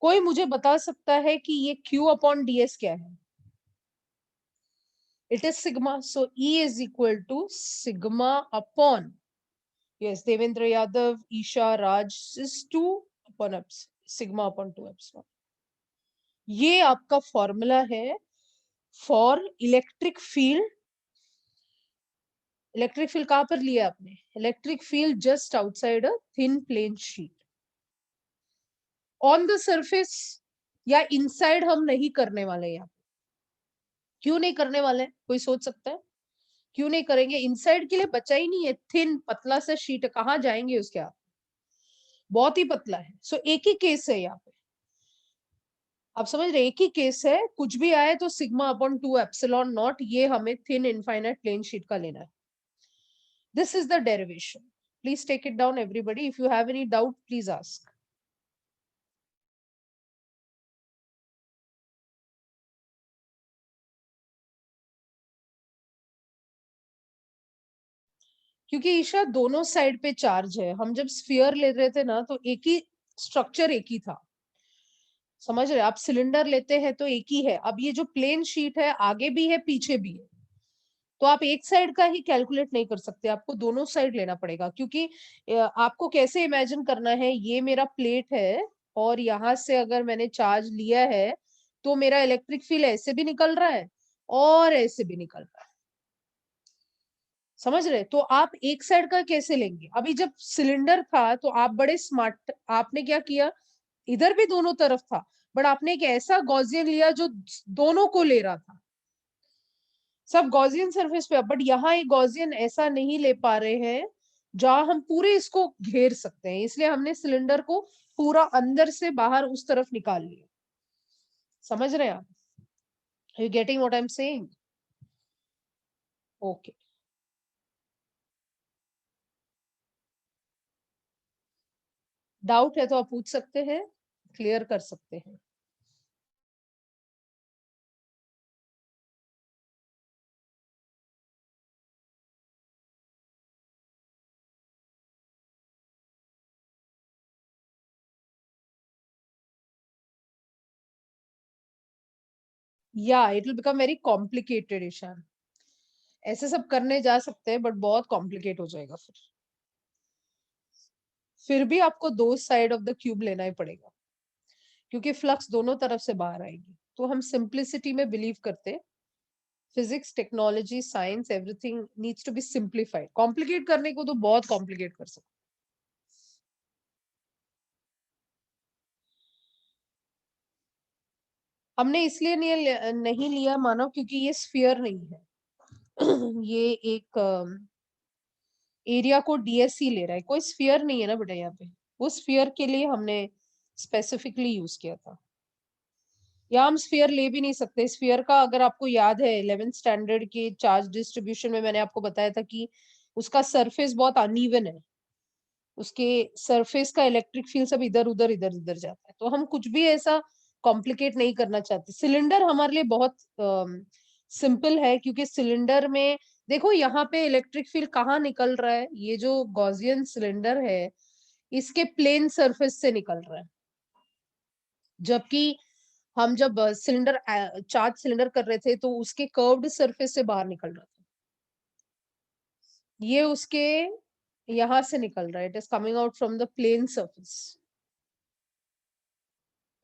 कोई मुझे बता सकता है कि ये q upon ds क्या है, it is sigma, so E is equal to sigma upon, yes Devendra Yadav, Isha, Raj is 2 upon sigma upon 2 epsilon। ये आपका फॉर्मूला है for electric field. Electric field कहां पर लिया आपने, electric field just outside a thin plane sheet on the surface, या inside हम नहीं करने वाले यहाँ। क्यों नहीं करने वाले, कोई सोच सकता है क्यों नहीं करेंगे, इनसाइड के लिए बचा ही नहीं है, थिन पतला सा शीट है, कहाँ जाएंगे उसके आप, बहुत ही पतला है। सो एक ही केस है यहाँ पे, आप समझ रहे, एक ही केस है, कुछ भी आए तो सिग्मा अपॉन 2 एप्सिलॉन नॉट, ये हमें थिन इनफाइनाइट प्लेन शीट का लेना है। This is the derivation. Please take it down, everybody. If you have any doubt, please ask. क्योंकि ईशा दोनों साइड पे चार्ज है, हम जब स्फीयर ले रहे थे ना तो एक ही स्ट्रक्चर एक ही था, समझ रहे, आप सिलेंडर लेते हैं तो एक ही है। अब ये जो प्लेन शीट है आगे भी है पीछे भी है, तो आप एक साइड का ही कैलकुलेट नहीं कर सकते, आपको दोनों साइड लेना पड़ेगा। क्योंकि आपको कैसे इमेजिन करना है, ये मेरा प्लेट है और यहाँ से अगर मैंने चार्ज लिया है तो मेरा इलेक्ट्रिक फील्ड ऐसे भी निकल रहा है और ऐसे भी निकल रहा है। समझ रहे? तो आप एक साइड का कैसे लेंगे? अभी जब सिलेंडर था तो आप बड़े स्मार्ट, आपने क्या किया, इधर भी दोनों तरफ था, बट आपने एक ऐसा गॉसियन लिया जो दोनों को ले रहा था। सब गॉसियन सरफेस पे, बट यहाँ एक गॉसियन ऐसा नहीं ले पा रहे हैं जहां हम पूरे इसको घेर सकते हैं, इसलिए हमने सिलेंडर को पूरा अंदर से बाहर उस तरफ निकाल लिया। समझ रहे हैं आप? You getting what I am saying? Okay. Doubt है तो आप पूछ सकते हैं, क्लियर कर सकते हैं। या it will become very complicated Ishan. ऐसे सब करने जा सकते हैं बट बहुत कॉम्प्लिकेट हो जाएगा फिर भी आपको दो साइड ऑफ द क्यूब लेना ही पड़ेगा, क्योंकि फ्लक्स दोनों तरफ से बाहर आएगी। तो हम सिंप्लिसिटी में बिलीव करते हैं। Physics, technology, science, everything needs to be simplified. Complicate करने को तो बहुत कॉम्प्लिकेट कर सकते। हमने इसलिए नहीं लिया मानो क्योंकि ये स्फीयर नहीं है। ये एक एरिया को डीएससी ले रहा है, कोई स्फीयर नहीं है ना बेटा यहाँ पे। वो स्फीयर के लिए हमने स्पेसिफिकली यूज किया था। या हम स्फीयर ले भी नहीं सकते। स्फीयर का अगर आपको याद है 11th स्टैंडर्ड के चार्ज डिस्ट्रीब्यूशन में मैंने आपको बताया था कि उसका सरफेस बहुत अनइवन है। उसके सरफेस का इलेक्ट्रिक फील्ड सब इधर उधर जाता है। तो हम कुछ भी ऐसा कॉम्प्लिकेट नहीं करना चाहते। सिलेंडर हमारे लिए बहुत सिंपल है, क्योंकि सिलेंडर में देखो यहाँ पे इलेक्ट्रिक फील्ड कहाँ निकल रहा है, ये जो गॉसियन सिलेंडर है इसके प्लेन सरफेस से निकल रहा है। जबकि हम जब सिलेंडर चार्ज सिलेंडर कर रहे थे तो उसके कर्व्ड सरफेस से बाहर निकल रहा था। ये उसके यहाँ से निकल रहा है, it is coming out from the plane surface.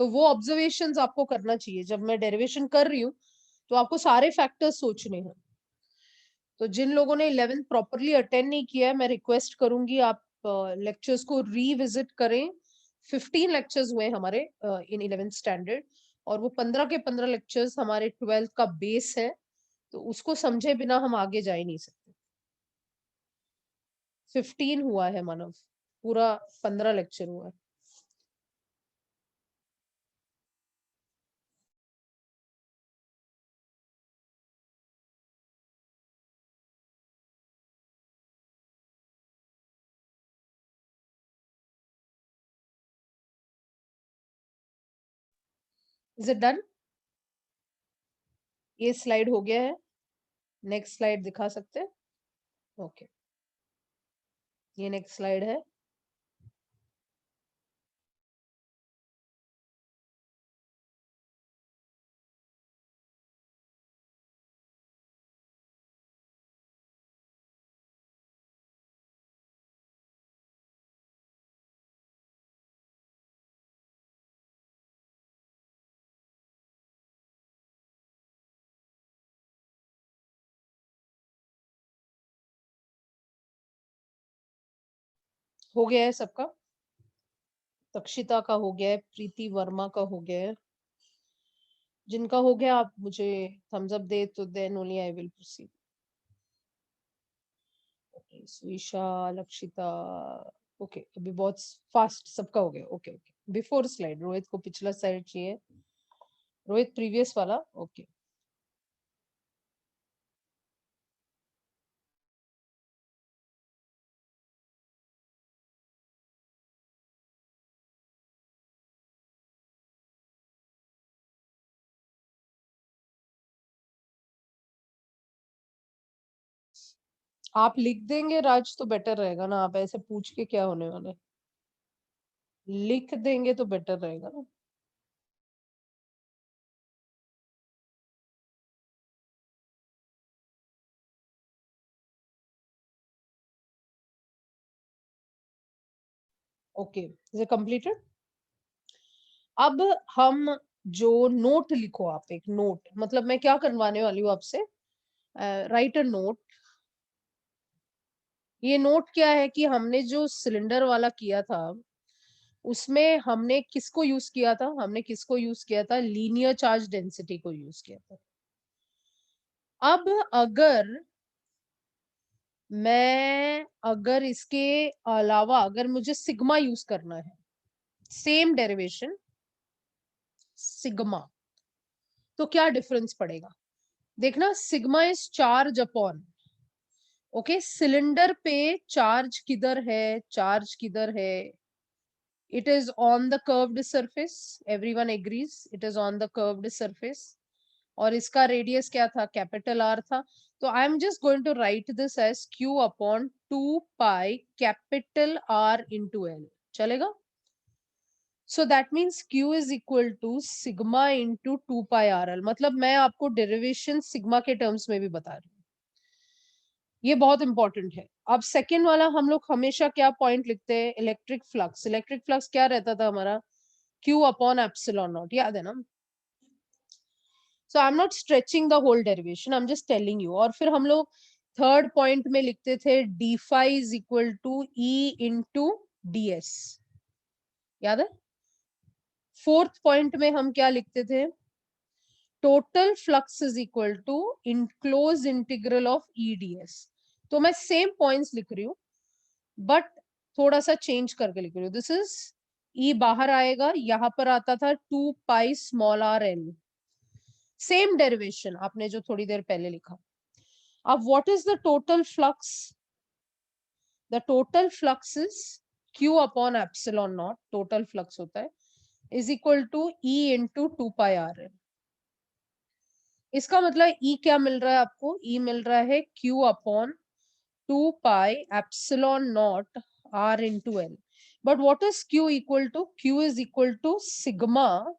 तो वो ऑब्जर्वेशंस आपको करना चाहिए। जब मैं डेरिवेशन कर रही हूँ तो आपको सारे फैक्टर्स सोचने हैं। तो जिन लोगों ने 11th प्रॉपरली अटेंड नहीं किया है, मैं रिक्वेस्ट करूंगी आप लेक्चर्स को रीविजिट करें। 15 लेक्चर्स हुए हमारे इन 11th स्टैंडर्ड, और वो 15 के 15 लेक्चर्स हमारे 12th का बेस है। तो उसको समझे बिना हम आगे जा ही नहीं सकते। 15 हुआ है मानव, पूरा 15 लेक्चर हुआ है। Is it done? ये स्लाइड हो गया है। नेक्स्ट स्लाइड दिखा सकते हैं? ओके, ये नेक्स्ट स्लाइड है। हो गया है सबका? तक्षिता का हो गया है, प्रीति वर्मा का हो गया है। जिनका हो गया आप मुझे थम्स अप दे तो then only I will proceed. Suisha, Lakshita, okay, अभी बहुत फास्ट सबका हो गया। Okay okay, before slide Rohit को पिछला स्लाइड चाहिए। रोहित प्रीवियस वाला, ओके। आप लिख देंगे राज तो बेटर रहेगा ना, आप ऐसे पूछ के क्या होने वाला है। लिख देंगे तो बेटर रहेगा ना। Okay, is it completed? अब हम जो नोट लिखो आप, एक नोट, मतलब मैं क्या करवाने वाली हूँ आपसे, राइट अ नोट। ये नोट क्या है कि हमने जो सिलेंडर वाला किया था, उसमें हमने किसको यूज किया था, हमने किसको यूज किया था, लीनियर चार्ज डेंसिटी को यूज किया था। अब अगर इसके अलावा अगर मुझे सिग्मा यूज करना है, सेम डेरिवेशन सिग्मा, तो क्या डिफरेंस पड़ेगा? देखना, sigma is charge upon, okay, cylinder पे चार्ज किधर है, चार्ज किधर है, it is on the curved surface, everyone agrees it is on the curved surface, और इसका रेडियस क्या था, कैपिटल आर था। तो I am just going to write this as Q upon 2 pi capital R into L, चलेगा? So that means Q is equal to sigma into 2 pi R L, मतलब मैं आपको डेरिवेशन सिग्मा के terms में भी बता रही हूँ, ये बहुत इंपॉर्टेंट है। अब सेकेंड वाला हम लोग हमेशा क्या पॉइंट लिखते हैं, इलेक्ट्रिक फ्लक्स, इलेक्ट्रिक फ्लक्स क्या रहता था हमारा, Q upon epsilon naught, याद है ना? So I'm not stretching the whole derivation, I'm just telling you। और फिर हम लोग थर्ड पॉइंट में लिखते थे d phi is equal to E into ds, याद है? फोर्थ पॉइंट में हम क्या लिखते थे, total flux is equal to enclose integral of E D S. तो मैं सेम पॉइंट्स लिख रही हूँ, बट थोड़ा सा चेंज करके लिख रही हूँ। दिस इज ई बाहर आएगा, यहां पर आता था 2 pi small r n, same derivation आपने जो थोड़ी देर पहले लिखा। अब what is the total flux, the total flux is Q upon epsilon not, total flux होता है, is equal to E into 2 pi r n। इसका मतलब ई क्या मिल रहा है आपको, ई मिल रहा है Q upon 2 pi epsilon not r into L. But what is Q equal to, Q is equal to sigma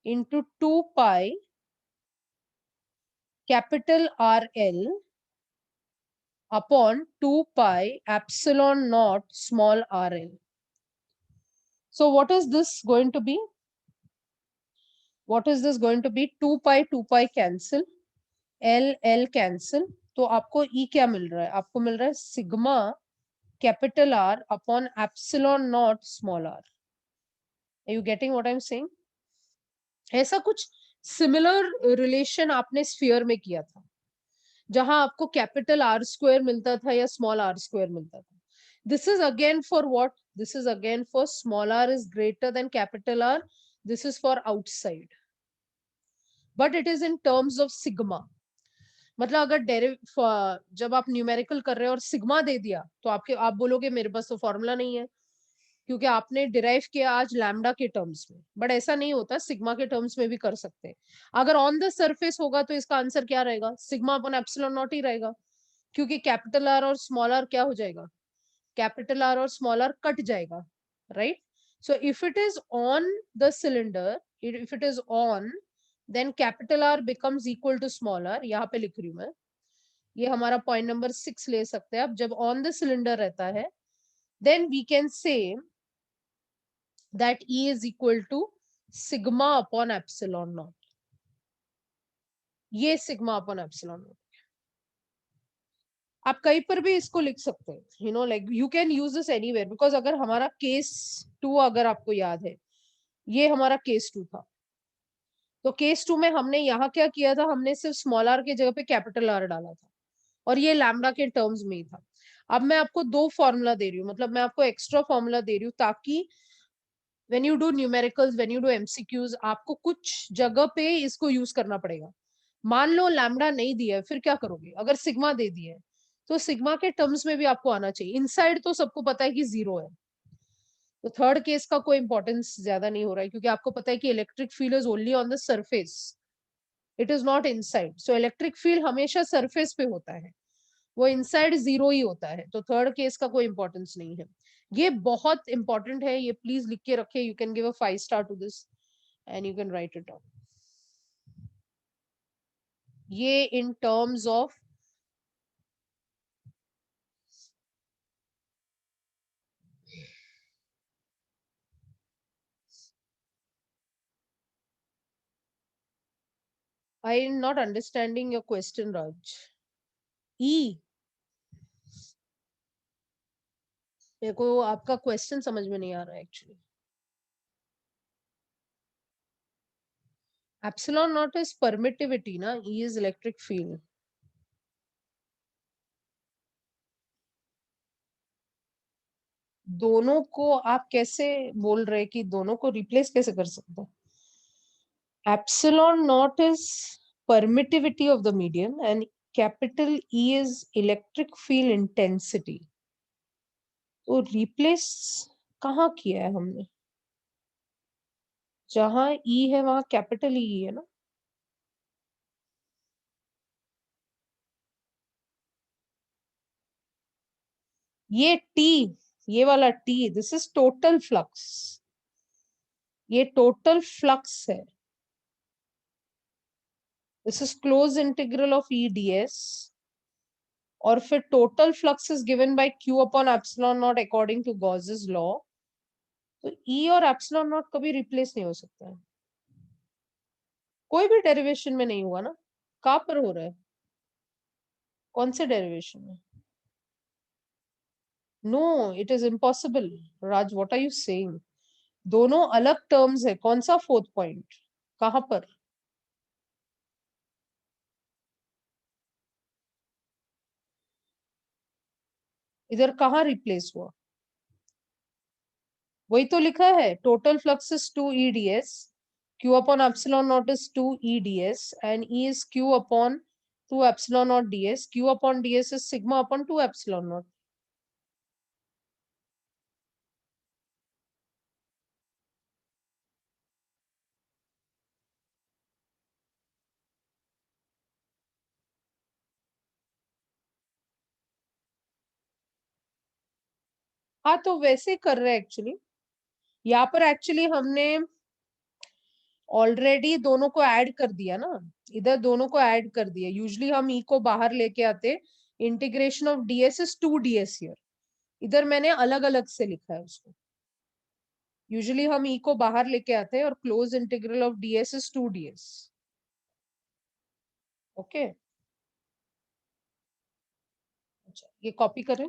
into 2 pi capital R L upon 2 pi epsilon naught small rl. So what is this going to be? What is this going to be? 2 pi cancel, l cancel, तो आपको E क्या मिल रहा है, आपको मिल रहा है sigma capital R upon epsilon not small r। Are you getting what I'm saying? ऐसा कुछ सिमिलर रिलेशन आपने स्फीयर में किया था, जहां आपको कैपिटल आर स्क्वायर मिलता था या स्मॉल आर स्क्वायर मिलता था। This is again for what, this is again for small R is greater than capital R, this is for outside, but it is in terms of sigma. मतलब अगर जब आप numerical कर रहे हो और सिग्मा दे दिया, तो आप बोलोगे मेरे पास तो फॉर्मूला नहीं है, क्योंकि आपने डिराइव किया आज लैम्डा के टर्म्स में। बट ऐसा नहीं होता, सिग्मा के टर्म्स में भी कर सकते हैं। अगर ऑन द सरफेस होगा तो इसका आंसर क्या रहेगा, सिग्मा अपॉन एप्सिलॉन नॉट ही रहेगा, क्योंकि कैपिटल आर और स्मॉल आर क्या हो जाएगा, कैपिटल आर और स्मॉल आर कट जाएगा, right? So if it is on the cylinder, if it is on, then capital R becomes equal to small R, यहाँ पे लिख रही हूँ मैं, ये हमारा पॉइंट नंबर 6 ले सकते हैं। अब जब ऑन द सिलेंडर रहता है, then we can say that E is equal to sigma upon epsilon naught, ये सिग्मा अपॉन एप्सिलॉन नॉट। आप कहीं पर भी इसको लिख सकते हैं, you know, like you can use this anywhere, because अगर हमारा केस 2 अगर आपको याद है, ये हमारा केस 2 था। तो केस 2 में हमने यहाँ क्या किया था, हमने सिर्फ स्मॉल आर की जगह पे कैपिटल आर डाला था, और ये लैम्डा के टर्म्स में ही था। अब मैं आपको दो फॉर्मूला दे रही हूँ, मतलब मैं आपको एक्स्ट्रा फॉर्मूला दे रही हूँ, ताकि when you do numericals, when you do MCQs, आपको कुछ जगह पे इसको यूज करना पड़ेगा। मान लो लैम्डा नहीं दिया है, फिर क्या करोगे, अगर सिग्मा दे दिया है, तो सिग्मा के टर्म्स में भी आपको आना चाहिए। इनसाइड तो सबको पता है कि 0 है, तो थर्ड केस का कोई इंपॉर्टेंस ज्यादा नहीं हो रहा है, क्योंकि आपको पता है कि electric field is only on the surface, it is not inside. So electric field हमेशा सरफेस पे होता है, वो इनसाइड 0 ही होता है, तो थर्ड केस का कोई इंपॉर्टेंस नहीं है। ये बहुत इंपॉर्टेंट है, ये प्लीज लिख के रखे, you can give a 5 star to this and you can write it down. ये in terms of I am not understanding your question Raj. ई, मेरे को आपका क्वेश्चन समझ में नहीं आ रहा है actually. Epsilon not is permittivity ना, ई इज इलेक्ट्रिक फील्ड. दोनों को आप कैसे बोल रहे कि दोनों को रिप्लेस कैसे कर सकते हैं? Epsilon naught is permittivity of the medium and capital E is electric field intensity. तो रिप्लेस कहाँ किया है हमने? जहां E है वहां कैपिटल E है ना. ये T, ये वाला T, this is total flux. ये टोटल फ्लक्स है. This is close integral of E ds. और फिर total flux is given by Q upon epsilon not according to Gauss's law. तो E और एप्सिलॉन नॉट कभी replace नहीं हो सकता है. कोई भी डेरिवेशन में नहीं हुआ ना. कहाँ पर हो रहा है? कौन से डेरिवेशन में? No, it is impossible. Raj, what are you saying? दोनों अलग टर्म्स है. कौन सा फोर्थ पॉइंट? कहाँ पर? इधर कहाँ रिप्लेस हुआ? वही तो लिखा है, total flux is 2 EDS, Q upon epsilon naught is 2 EDS and E is Q upon 2 epsilon naught ds. Q upon ds is sigma upon 2 epsilon naught. हाँ, तो वैसे कर रहे हैं एक्चुअली. यहाँ पर एक्चुअली हमने ऑलरेडी दोनों को ऐड कर दिया ना. इधर दोनों को ऐड कर दिया. यूजुअली हम ई को बाहर लेके आते. Integration of DS is 2 ds here. इधर मैंने अलग अलग से लिखा है उसको. यूजुअली हम ई को बाहर लेके आते हैं और close integral of DS is 2 ds. Okay. अच्छा, ये कॉपी करें.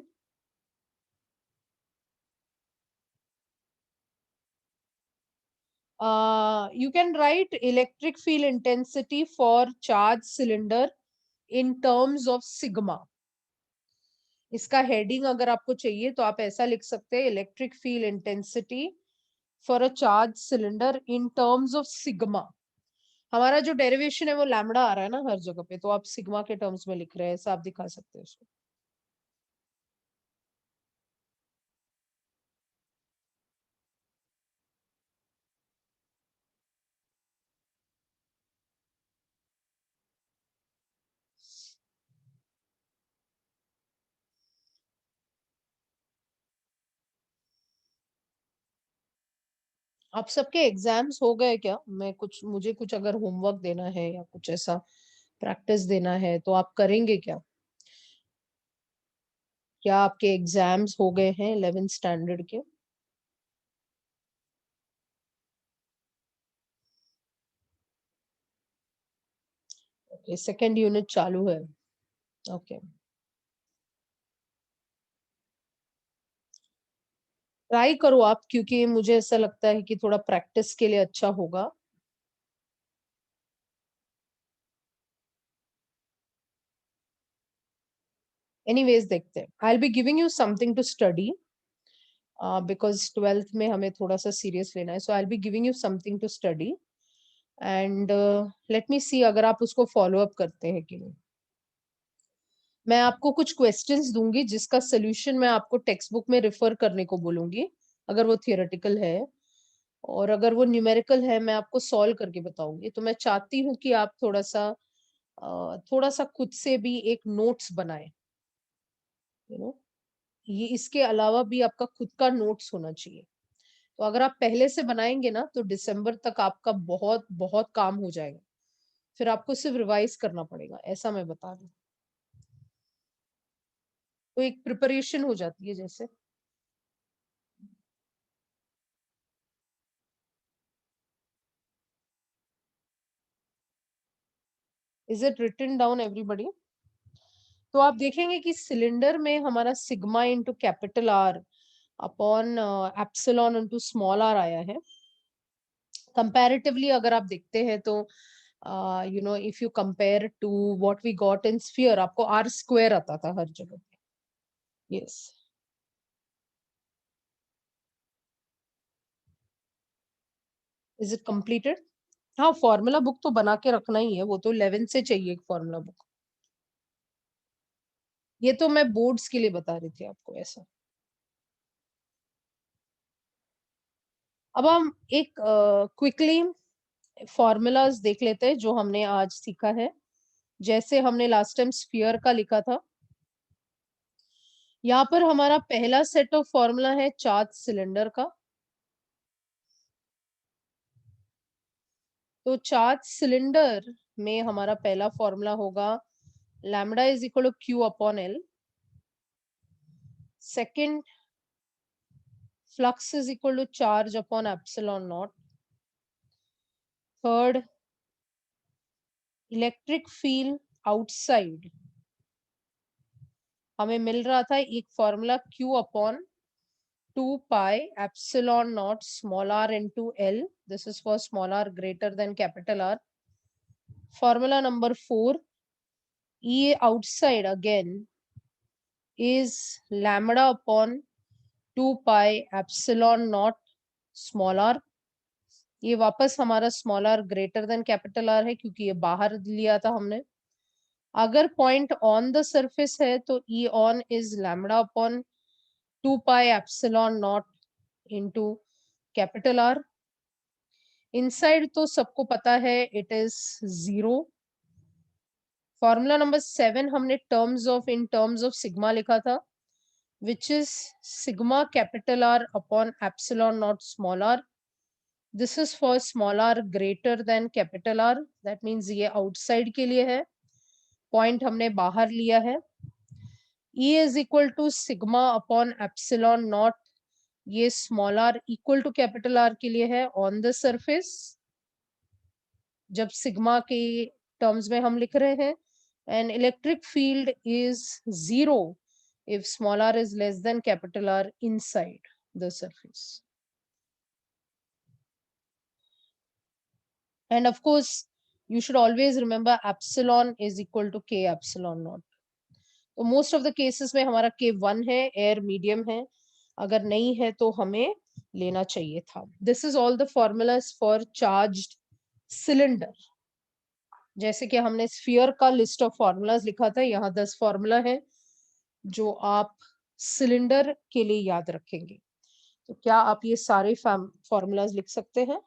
You can write electric field intensity for charged cylinder in terms of sigma. इसका हेडिंग अगर आपको चाहिए तो आप ऐसा लिख सकते हैं, electric field intensity for a charge cylinder in terms of sigma. हमारा जो डेरिवेशन है वो लैम्बडा आ रहा है ना हर जगह पे, तो आप सिग्मा के टर्म्स में लिख रहे हैं, ऐसा आप दिखा सकते हैं उसको. आप सबके एग्जाम्स हो गए क्या? मुझे कुछ अगर होमवर्क देना है या कुछ ऐसा प्रैक्टिस देना है तो आप करेंगे क्या? क्या आपके एग्जाम्स हो गए हैं 11th स्टैंडर्ड के? ओके, सेकेंड यूनिट चालू है. ओके. ट्राई करो आप, क्योंकि मुझे ऐसा लगता है कि थोड़ा प्रैक्टिस के लिए अच्छा होगा. एनीवेज देखते हैं. I will be giving you something to study because 12th में हमें थोड़ा सा सीरियस लेना है. So I will be giving you something to study and let me see अगर आप उसको फॉलो अप करते हैं कि नहीं. मैं आपको कुछ क्वेश्चंस दूंगी जिसका सोल्यूशन मैं आपको टेक्स्ट बुक में रेफर करने को बोलूंगी अगर वो थियोरेटिकल है. और अगर वो न्यूमेरिकल है मैं आपको सॉल्व करके बताऊंगी. तो मैं चाहती हूँ कि आप थोड़ा सा खुद से भी एक नोट्स बनाए. यू नो, ये इसके अलावा भी आपका खुद का नोट्स होना चाहिए. तो अगर आप पहले से बनाएंगे ना तो दिसंबर तक आपका बहुत बहुत काम हो जाएगा. फिर आपको सिर्फ रिवाइज करना पड़ेगा, ऐसा मैं बता रही हूँ. तो एक प्रिपरेशन हो जाती है जैसे. Is it written down everybody? तो आप देखेंगे कि सिलेंडर में हमारा sigma into capital R upon epsilon into small R आया है। कंपैरेटिवली अगर आप देखते हैं तो if you compare to what we got in sphere, आपको आर स्क्वायर आता था हर जगह पे। यस। Is it completed? हाँ, फॉर्मूला बुक तो बना के रखना ही है, वो तो 11 से चाहिए एक फॉर्मूला बुक। ये तो मैं बोर्ड्स के लिए बता रही थी आपको ऐसा। अब हम एक क्विकली फॉर्मूलाज देख लेते हैं जो हमने आज सीखा है। जैसे हमने लास्ट टाइम स्फीयर का लिखा था, यहाँ पर हमारा पहला सेट ऑफ फॉर्मूला है चार्ज सिलेंडर का। तो चार्ज सिलेंडर में हमारा पहला फॉर्मूला होगा lambda is equal to Q upon L. Second, flux is equal to charge upon epsilon not. Third, electric field outside हमें मिल रहा था एक formula Q upon 2 pi epsilon naught small r into L. This is for small r greater than capital R. Formula number 4, E outside again is lambda upon 2 pi epsilon naught small r. ये वापस हमारा small R greater than capital R है क्योंकि ये बाहर लिया था हमने। अगर पॉइंट ऑन द सरफेस है तो ई on is lambda upon 2 pi epsilon not into capital R. Inside तो सबको पता है इट इज 0। फॉर्मूला नंबर 7 हमने इन टर्म्स ऑफ सिग्मा लिखा था, which is sigma capital R upon epsilon not small R. This is for small R greater than capital R, that means ये outside के लिए है, पॉइंट हमने बाहर लिया है। E is equal to sigma upon epsilon not, ये small R equal to capital R के लिए है ऑन द सरफेस, जब सिग्मा के टर्म्स में हम लिख रहे हैं। And electric field is 0 if small r is less than capital R inside the surface. And of course, you should always remember epsilon is equal to k epsilon naught. तो most of the cases में हमारा के 1 है, air medium है, अगर नहीं है तो हमें लेना चाहिए था। This is all the formulas for charged cylinder. जैसे कि हमने स्फीयर का लिस्ट ऑफ फॉर्मूलाज लिखा था, यहाँ 10 फॉर्मूला है जो आप सिलेंडर के लिए याद रखेंगे। तो क्या आप ये सारे फॉर्मूलाज लिख सकते हैं?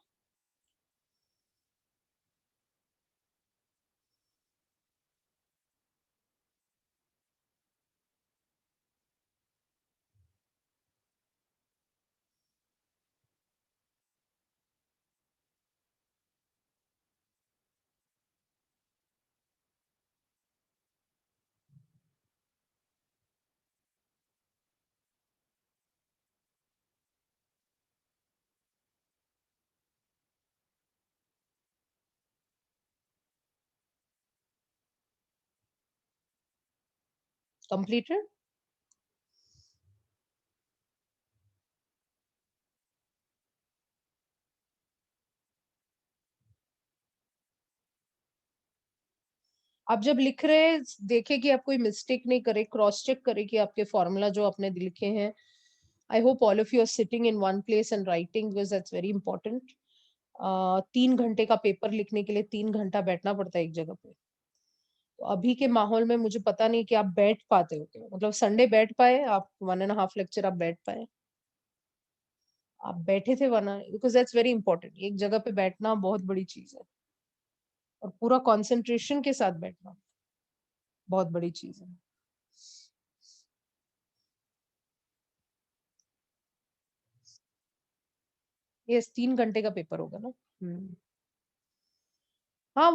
कंप्लीटेड? आप जब लिख रहे हैं देखे कि आप कोई मिस्टेक नहीं करे, क्रॉस चेक करे कि आपके फॉर्मूला जो आपने लिखे हैं, I hope all of you are sitting in one place and writing, because that's very important. 3 घंटे का पेपर लिखने के लिए 3 घंटा बैठना पड़ता है एक जगह पे। तो अभी के माहौल में मुझे पता नहीं कि आप बैठ पाते हो क्या, मतलब संडे बैठ पाए आप, 1.5 लेक्चर आप बैठ पाए? आप बैठे थे वरना, बिकॉज दैट्स वेरी इंपॉर्टेंट, एक जगह पे बैठना बहुत बड़ी चीज है और पूरा कंसंट्रेशन के साथ बैठना बहुत बड़ी चीज है। ये 3 घंटे का पेपर होगा ना? हाँ,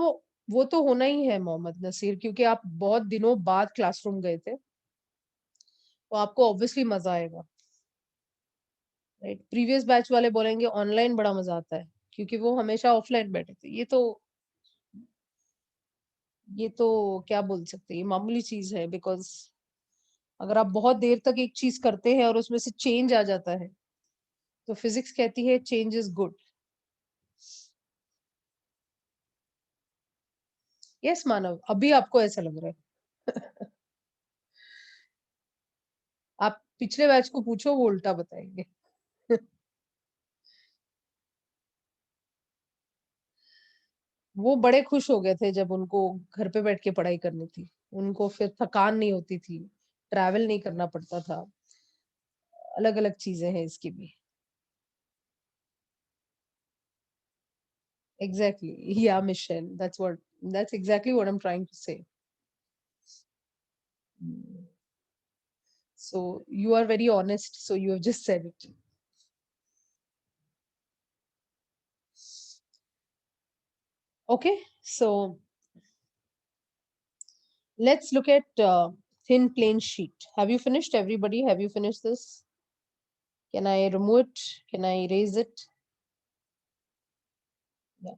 वो तो होना ही है मोहम्मद नसीर, क्योंकि आप बहुत दिनों बाद क्लासरूम गए थे, तो आपको ऑब्वियसली मजा आएगा। राइट, प्रीवियस बैच वाले बोलेंगे ऑनलाइन बड़ा मजा आता है, क्योंकि वो हमेशा ऑफलाइन बैठे थे। ये तो ये तो क्या बोल सकते हैं, ये मामूली चीज है, बिकॉज अगर आप बहुत देर तक एक चीज करते हैं और उसमें से चेंज आ जाता है, तो फिजिक्स कहती है चेंज इज गुड। यस मानव, अभी आपको ऐसा लग रहा है। आप पिछले बैच को पूछो, वो उल्टा बताएंगे। वो बड़े खुश हो गए थे जब उनको घर पे बैठ के पढ़ाई करनी थी। उनको फिर थकान नहीं होती थी, ट्रैवल नहीं करना पड़ता था। अलग अलग चीजें हैं इसकी भी। Exactly, yeah Michelle, that's exactly what I am trying to say. So you are very honest, so you have just said it. Okay, so let's look at thin plane sheet. Have you finished, everybody? Have you finished this? Can I remove it? Can I erase it? Yeah.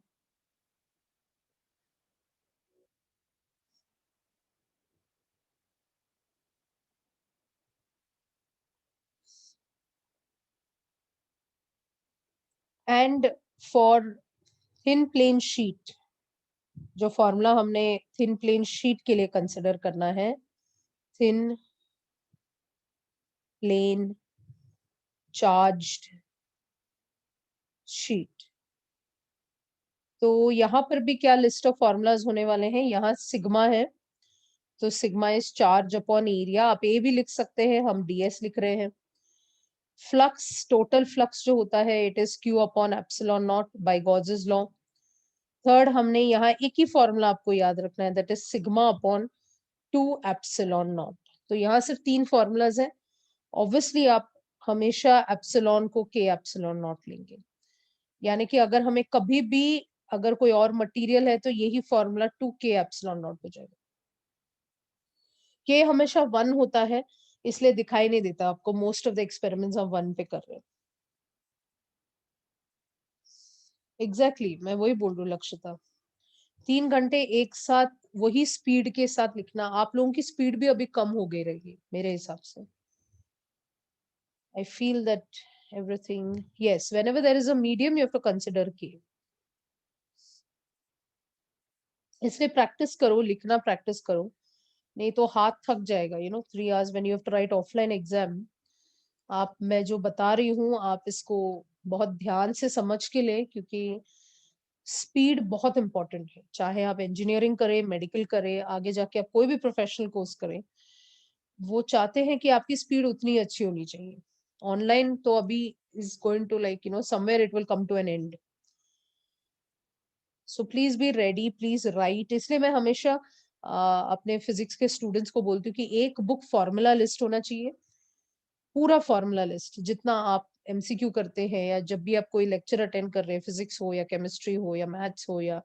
And for thin plane sheet, जो formula हमने thin plane sheet के लिए consider करना है, thin plane charged sheet, तो यहाँ पर भी क्या लिस्ट ऑफ फॉर्मूलाज होने वाले हैं। यहाँ सिग्मा है, तो sigma is charge upon area. आप ए भी लिख सकते हैं, हम डीएस लिख रहे हैं। फ्लक्स, टोटल फ्लक्स जो होता है, it is Q upon epsilon not by Gauss's law. Third, हमने यहाँ एक ही फॉर्मूला आपको याद रखना है, that is sigma upon 2 epsilon not. तो यहाँ सिर्फ 3 फॉर्मूलाज हैं। ऑब्वियसली आप हमेशा एप्सिलॉन को के एप्सिलॉन नॉट लेंगे, यानी कि अगर हमें कभी भी अगर कोई और मटेरियल है तो यही फॉर्मूला 2 के एप्सिलॉन नॉट हो जाएगा। के हमेशा 1 होता है, इसलिए दिखाई नहीं देता आपको। मोस्ट ऑफ द एक्सपेरिमेंट्स हम 1 पे कर रहे हैं। एग्जैक्टली मैं वही बोल रही हूँ लक्षिता। 3 घंटे एक साथ वही स्पीड के साथ लिखना, आप लोगों की स्पीड भी अभी कम हो गई रहेगी मेरे हिसाब से। I feel that everything, yes, whenever there is a medium you have to consider के। इसलिए प्रैक्टिस करो, लिखना प्रैक्टिस करो, नहीं तो हाथ थक जाएगा। 3 hours when you have to write offline exam. आप, मैं जो बता रही हूँ, आप इसको बहुत ध्यान से समझ के लें, क्योंकि स्पीड बहुत इंपॉर्टेंट है। चाहे आप इंजीनियरिंग करें, मेडिकल करें, आगे जाके आप कोई भी प्रोफेशनल कोर्स करें, वो चाहते हैं कि आपकी स्पीड उतनी अच्छी होनी चाहिए। ऑनलाइन तो अभी is going to like somewhere it will come to an end. So please be ready, please write. इसलिए मैं हमेशा अपने फिजिक्स के स्टूडेंट्स को बोलती हूँ कि एक बुक फॉर्मूला लिस्ट होना चाहिए, पूरा फॉर्मूला लिस्ट, जितना आप एमसीक्यू करते हैं या जब भी आप कोई लेक्चर अटेंड कर रहे हैं, फिजिक्स हो या केमिस्ट्री हो या मैथ्स हो, या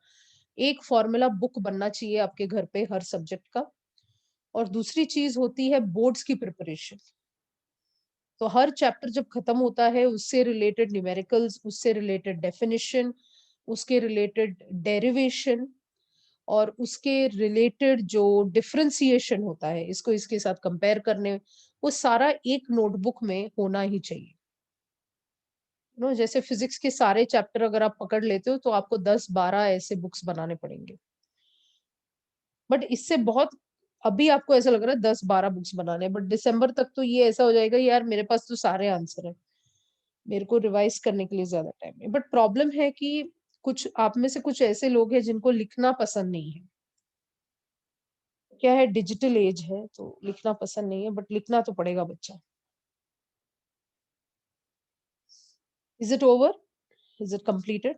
एक फॉर्मूला बुक बनना चाहिए आपके घर पे हर सब्जेक्ट का। और दूसरी चीज होती है बोर्ड्स की प्रिपरेशन। तो हर चैप्टर जब खत्म होता है, उससे रिलेटेड न्यूमेरिकल्स, उससे रिलेटेड डेफिनेशन, उसके रिलेटेड डेरिवेशन, और उसके रिलेटेड जो डिफरेंशिएशन होता है, इसको इसके साथ कंपेयर करने, वो सारा एक नोटबुक में होना ही चाहिए। जैसे फिजिक्स के सारे चैप्टर अगर आप पकड़ लेते हो तो आपको 10-12 ऐसे बुक्स बनाने पड़ेंगे। बट इससे बहुत, अभी आपको ऐसा लग रहा है 10-12 बुक्स बनाने, बट दिसंबर तक तो ये ऐसा हो जाएगा, यार मेरे पास तो सारे आंसर है, मेरे को रिवाइज करने के लिए ज्यादा टाइम है। बट प्रॉब्लम है कि कुछ आप में से कुछ ऐसे लोग हैं जिनको लिखना पसंद नहीं है। क्या है, डिजिटल एज है, तो लिखना पसंद नहीं है, बट लिखना तो पड़ेगा बच्चा। Is it over? Is it completed?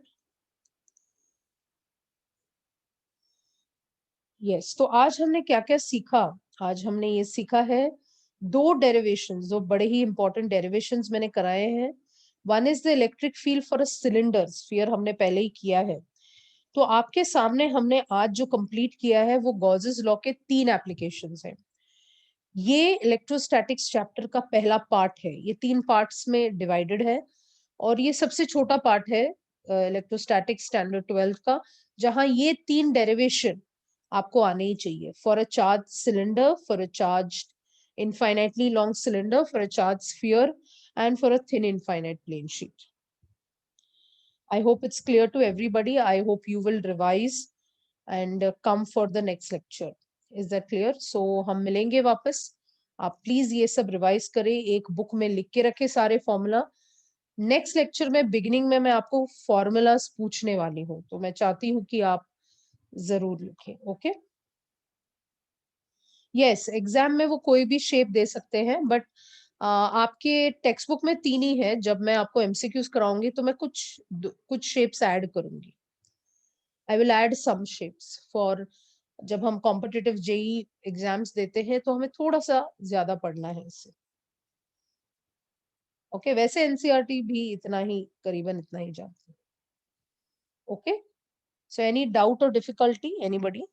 Yes. तो आज हमने क्या क्या सीखा? आज हमने ये सीखा है, 2 डेरिवेशंस, जो बड़े ही इंपॉर्टेंट डेरिवेशंस मैंने कराए हैं। One is the electric field for a cylinder sphere, हमने पहले ही किया है। तो आपके सामने हमने आज जो कंप्लीट किया है वो गॉसेस लॉ के 3 एप्लीकेशंस हैं। ये इलेक्ट्रोस्टैटिक्स चैप्टर का पहला पार्ट है, ये 3 पार्ट्स में डिवाइडेड है, और ये सबसे छोटा पार्ट है इलेक्ट्रोस्टैटिक्स स्टैंडर्ड 12th का, जहां ये 3 डेरिवेशन आपको आने ही चाहिए for a charge cylinder, for a charge infinitely long cylinder, for a charged sphere, and for a thin infinite plane sheet. I hope it's clear to everybody. I hope you will revise and come for the next lecture. Is that clear? So हम मिलेंगे वापस. आप please ये सब revise करें, एक book में लिख के रखें सारे फॉर्मूला. नेक्स्ट लेक्चर में बिगिनिंग में मैं आपको फॉर्मूलाज पूछने वाली हूँ, तो मैं चाहती हूँ कि आप जरूर लिखें. ओके. यस, एग्जाम में वो कोई भी शेप दे सकते हैं, बट आपके टेक्स्ट बुक में 3 ही है. जब मैं आपको एमसीक्यूज कराऊंगी तो मैं कुछ शेप्स ऐड करूंगी. I will add some shapes for जब हम कॉम्पिटिटिव जेई एग्जाम्स देते हैं तो हमें थोड़ा सा ज्यादा पढ़ना है इससे. ओके. वैसे एनसीईआरटी भी इतना ही, करीबन इतना ही जानते हैं. ओके. सो एनी डाउट और difficulty, anybody?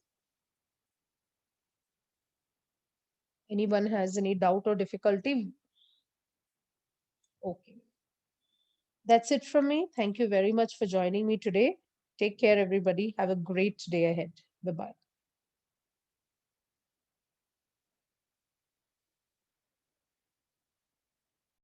Anyone has any doubt or difficulty? Okay. That's it from me. Thank you very much for joining me today. Take care, everybody. Have a great day ahead. Bye-bye.